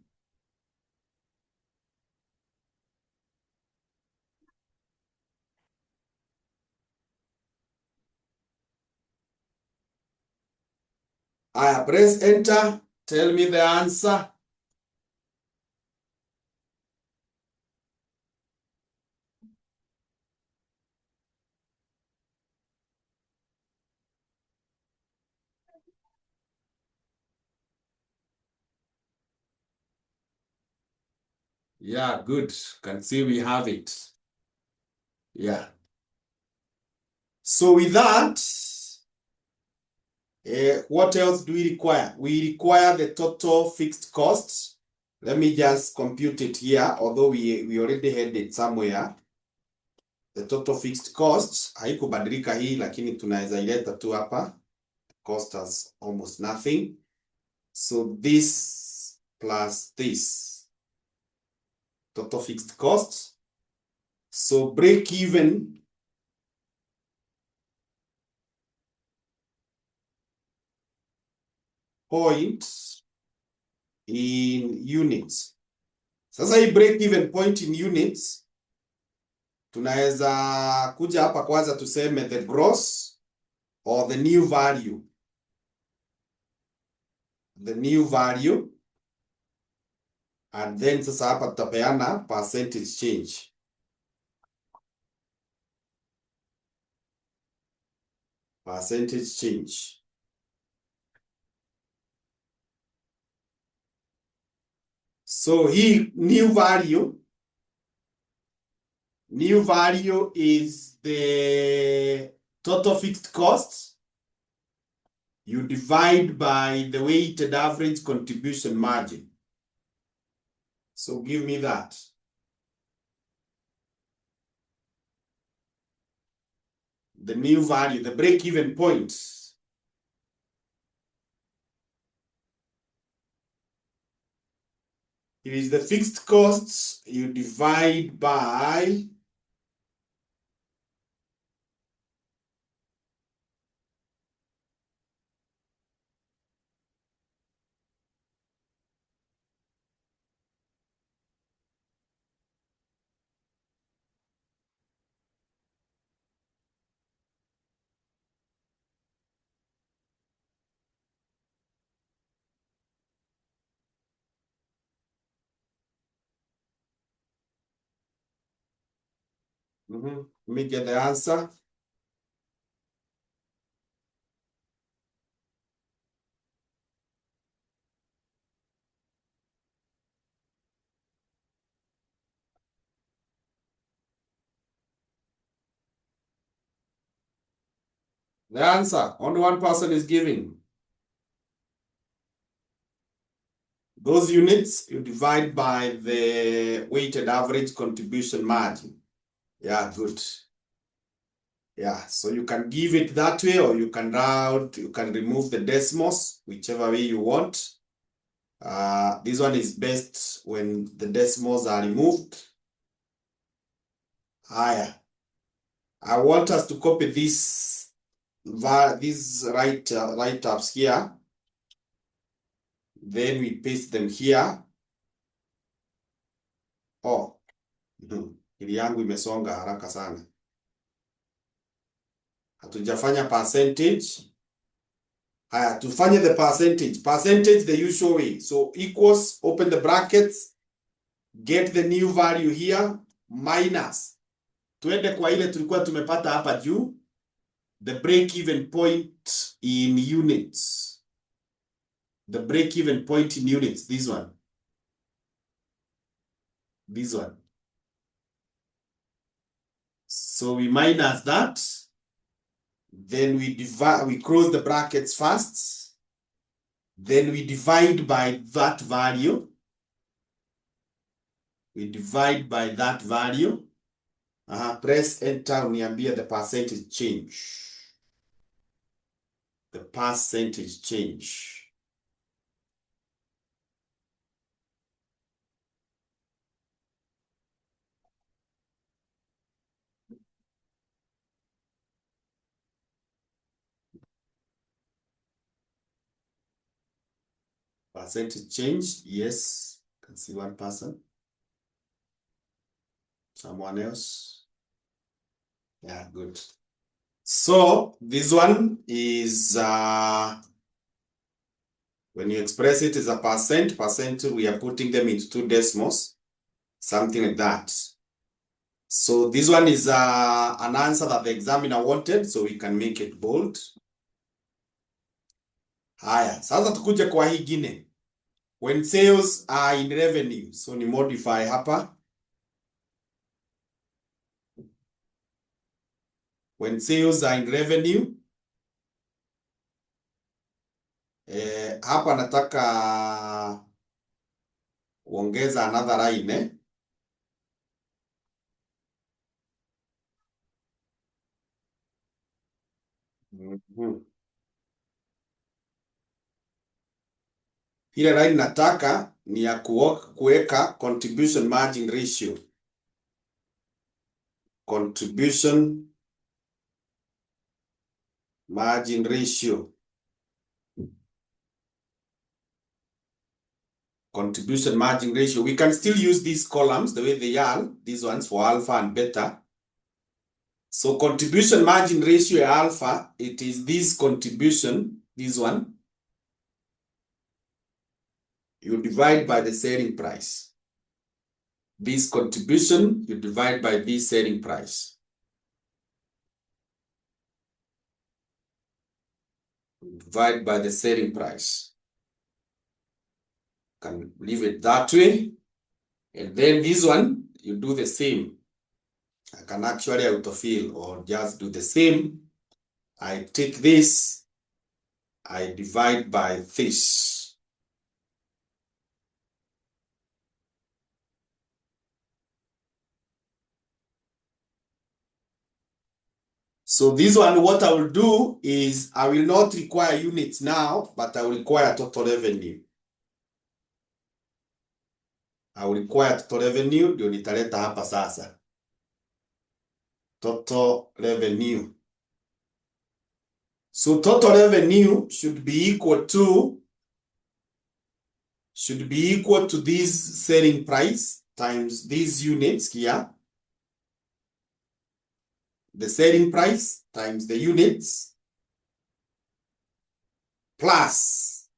I press enter. Tell me the answer. Yeah, good. Can see we have it. Yeah. So with that, what else do we require? We require the total fixed cost. Let me just compute it here, although we already had it somewhere. The total fixed cost, haikubadilika hii, lakini tunaweza ileta tu hapa. Cost us almost nothing. So this plus this. Total fixed cost. So break even point in units. Sasa hii break even point in units, tunaweza kuja hapa kwanza tuseme the gross or the new value. The new value. And then sasa hapa tutapeana percentage change. Percentage change. So hii new value is the total fixed cost. You divide by the weighted average contribution margin. So give me that. The new value, the break-even point. It is the fixed costs you divide by Let me get the answer. The answer, only one person is giving. Those units, you divide by the weighted average contribution margin. Yeah, good. Yeah, so you can give it that way, or you can round, you can remove the decimals, whichever way you want. This one is best when the decimals are removed. Higher. I want us to copy these write-ups here. Then we paste them here. Oh, ili yangu imesonga haraka sana. Hatujafanya percentage. Haya, tufanye the percentage. Percentage the usual way. So equals, open the brackets, get the new value here, minus. Tuende kwa ile tulikuwa tumepata hapa juu. The break-even point in units. The break-even point in units, this one. This one. So we minus that. Then we divide, we close the brackets first. Then we divide by that value. We divide by that value. Press enter, uniambia the percentage change. The percentage change. Percentage change, yes. Can see one person. Someone else. Yeah, good. So this one is when you express it as a percent, we are putting them into two decimals, something like that. So this one is an answer that the examiner wanted, so we can make it bold. Haya, sasa tukuje kwa hii gine. When sales are in revenue, so ni modify hapa. When sales are in revenue, hapa nataka uongeza another line, Ile line nataka ni ya kuweka contribution margin ratio. Contribution margin ratio. Contribution margin ratio. We can still use these columns the way they are, these ones for alpha and beta. So contribution margin ratio alpha, it is this contribution, this one. You divide by the selling price. This contribution, you divide by this selling price. Divide by the selling price. Can leave it that way. And then this one, you do the same. I can actually autofill or just do the same. I take this, I divide by this. So this one, what I will do is I will not require units now, but I will require total revenue. I will require total revenue, ndio nitaleta hapa sasa. Total revenue. So total revenue should be equal to this selling price times these units here. The selling price times the units plus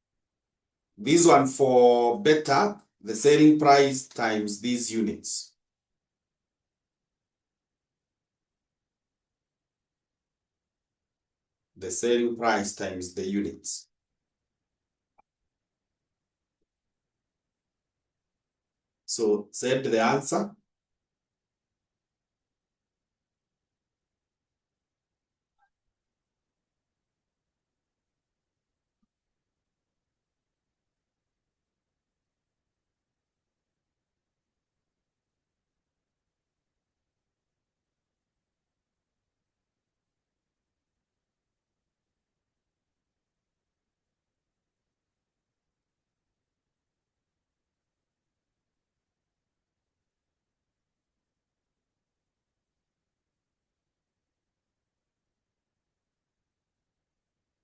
this one for beta, the selling price times these units. the selling price times the units. So set the answer.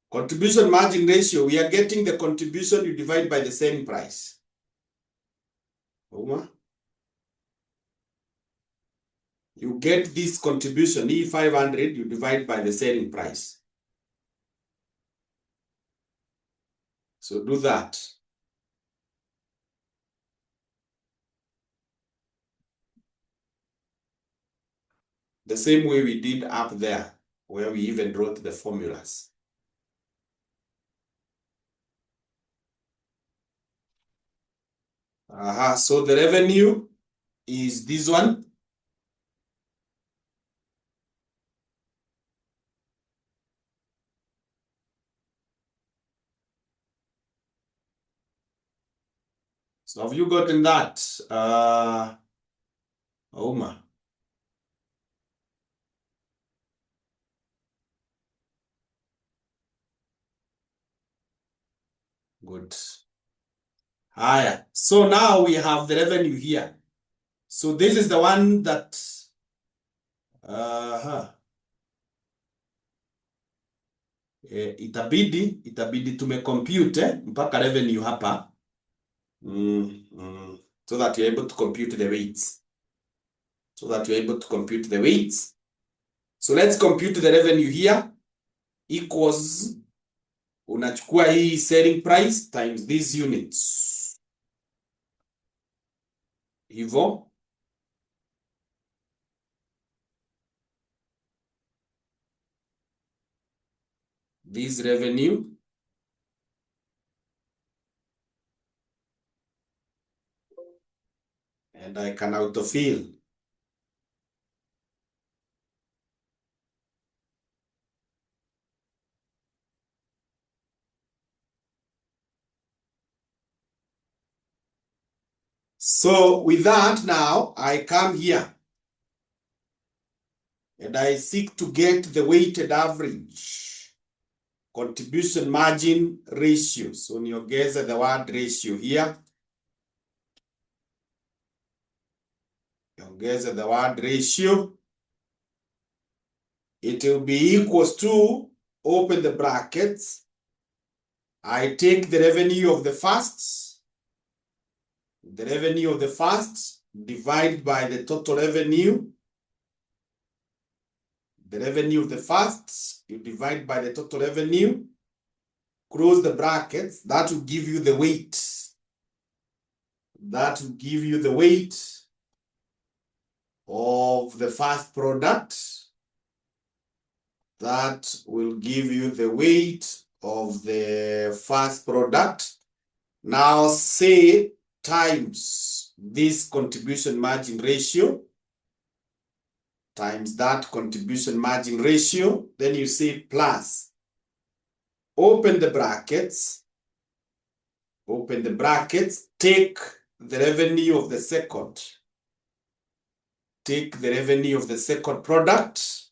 Contribution margin ratio, we are getting the contribution you divide by the selling price. You get this contribution, E500, you divide by the selling price. So do that. The same way we did up there, where we even wrote the formulas. So the revenue is this one. So have you gotten that, Oma? Good. So now we have the revenue here. So this is the one that itabidi tumecompute mpaka revenue hapa. So that you're able to compute the weights. So let's compute the revenue here equals, unachukua hii selling price times these units. Hivyo. This revenue. And I can autofill. So with that now, I come here and I seek to get the weighted average contribution margin ratio. So niongeze the word ratio here. Niongeze the word ratio. It will be equals to, open the brackets. I take the revenue of the first. The revenue of the first divide by the total revenue. The revenue of the first, you divide by the total revenue. Close the brackets. That will give you the weight. That will give you the weight of the first product. That will give you the weight of the first product. Now say times this contribution margin ratio times that contribution margin ratio. Then you say plus. Open the brackets. Open the brackets. Take the revenue of the second. Take the revenue of the second product.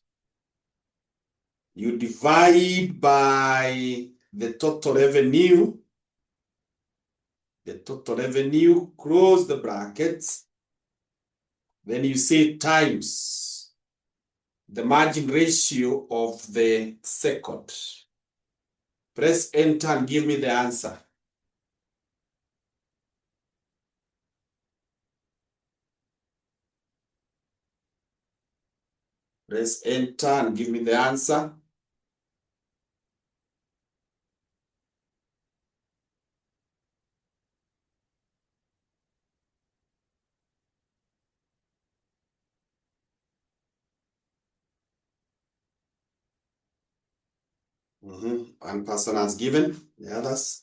You divide by the total revenue. The total revenue, close the brackets. Then you say times the margin ratio of the second. Press enter and give me the answer. Press enter and give me the answer. One person has given, the others.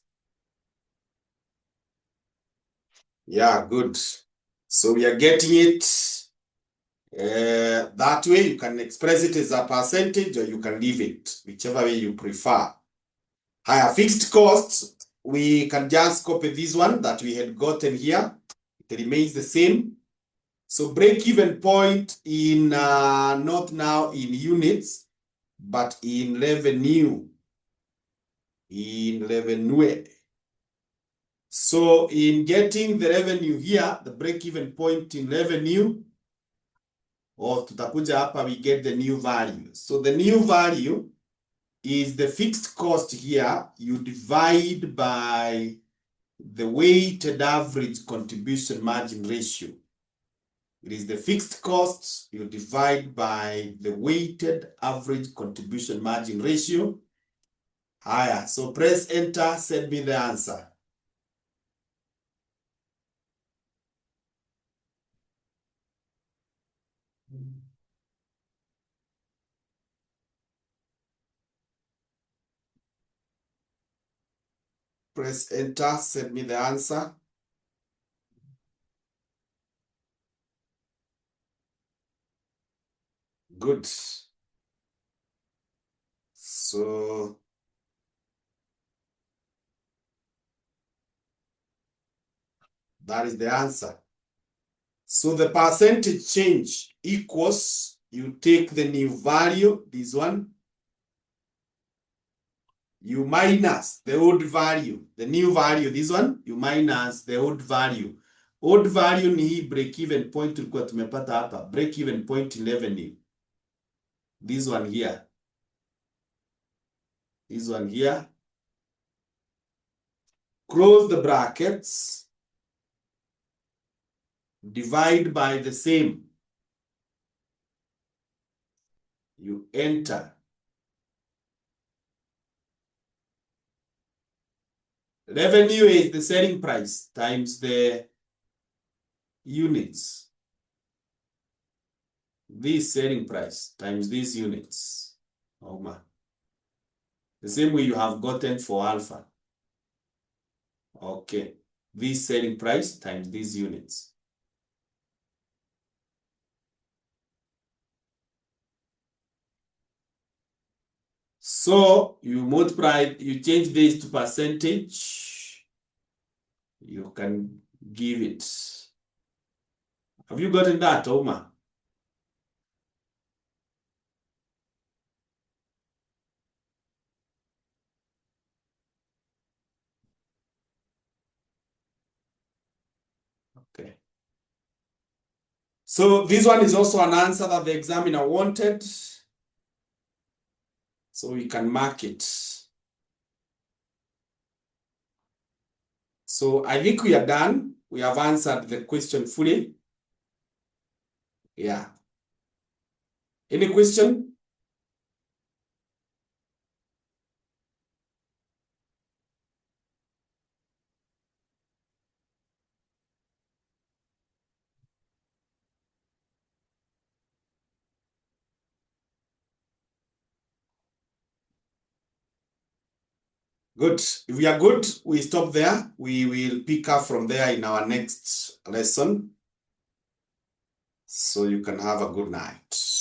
Yeah, good. So we are getting it that way. You can express it as a percentage or you can leave it, whichever way you prefer. Higher fixed costs, we can just copy this one that we had gotten here. It remains the same. So break-even point in not now in units, but in revenue. In revenue. So in getting the revenue here, the break-even point in revenue, or tutakuja hapa, we get the new value. So the new value is the fixed cost here. You divide by the weighted average contribution margin ratio. It is the fixed costs you divide by the weighted average contribution margin ratio. Higher. So press enter, send me the answer. Press enter, send me the answer. Good. So that is the answer. So the percentage change equals, you take the new value, this one, you minus the old value, the new value, this one, you minus the old value. Old value ni hii break-even point tulikuwa tumepata hapa, break-even point in revenue. This one here. This one here. Close the brackets. Divide by the same. You enter. Revenue is the selling price times the units. This selling price times these units. Oh man. The same way you have gotten for alpha. Okay. This selling price times these units. So you multiply, you change this to percentage. You can give it. Have you gotten that, Oma? Okay. So this one is also an answer that the examiner wanted. So we can mark it. So I think we are done. We have answered the question fully. Yeah. Any question? Good. If we are good, we stop there. We will pick up from there in our next lesson. So you can have a good night.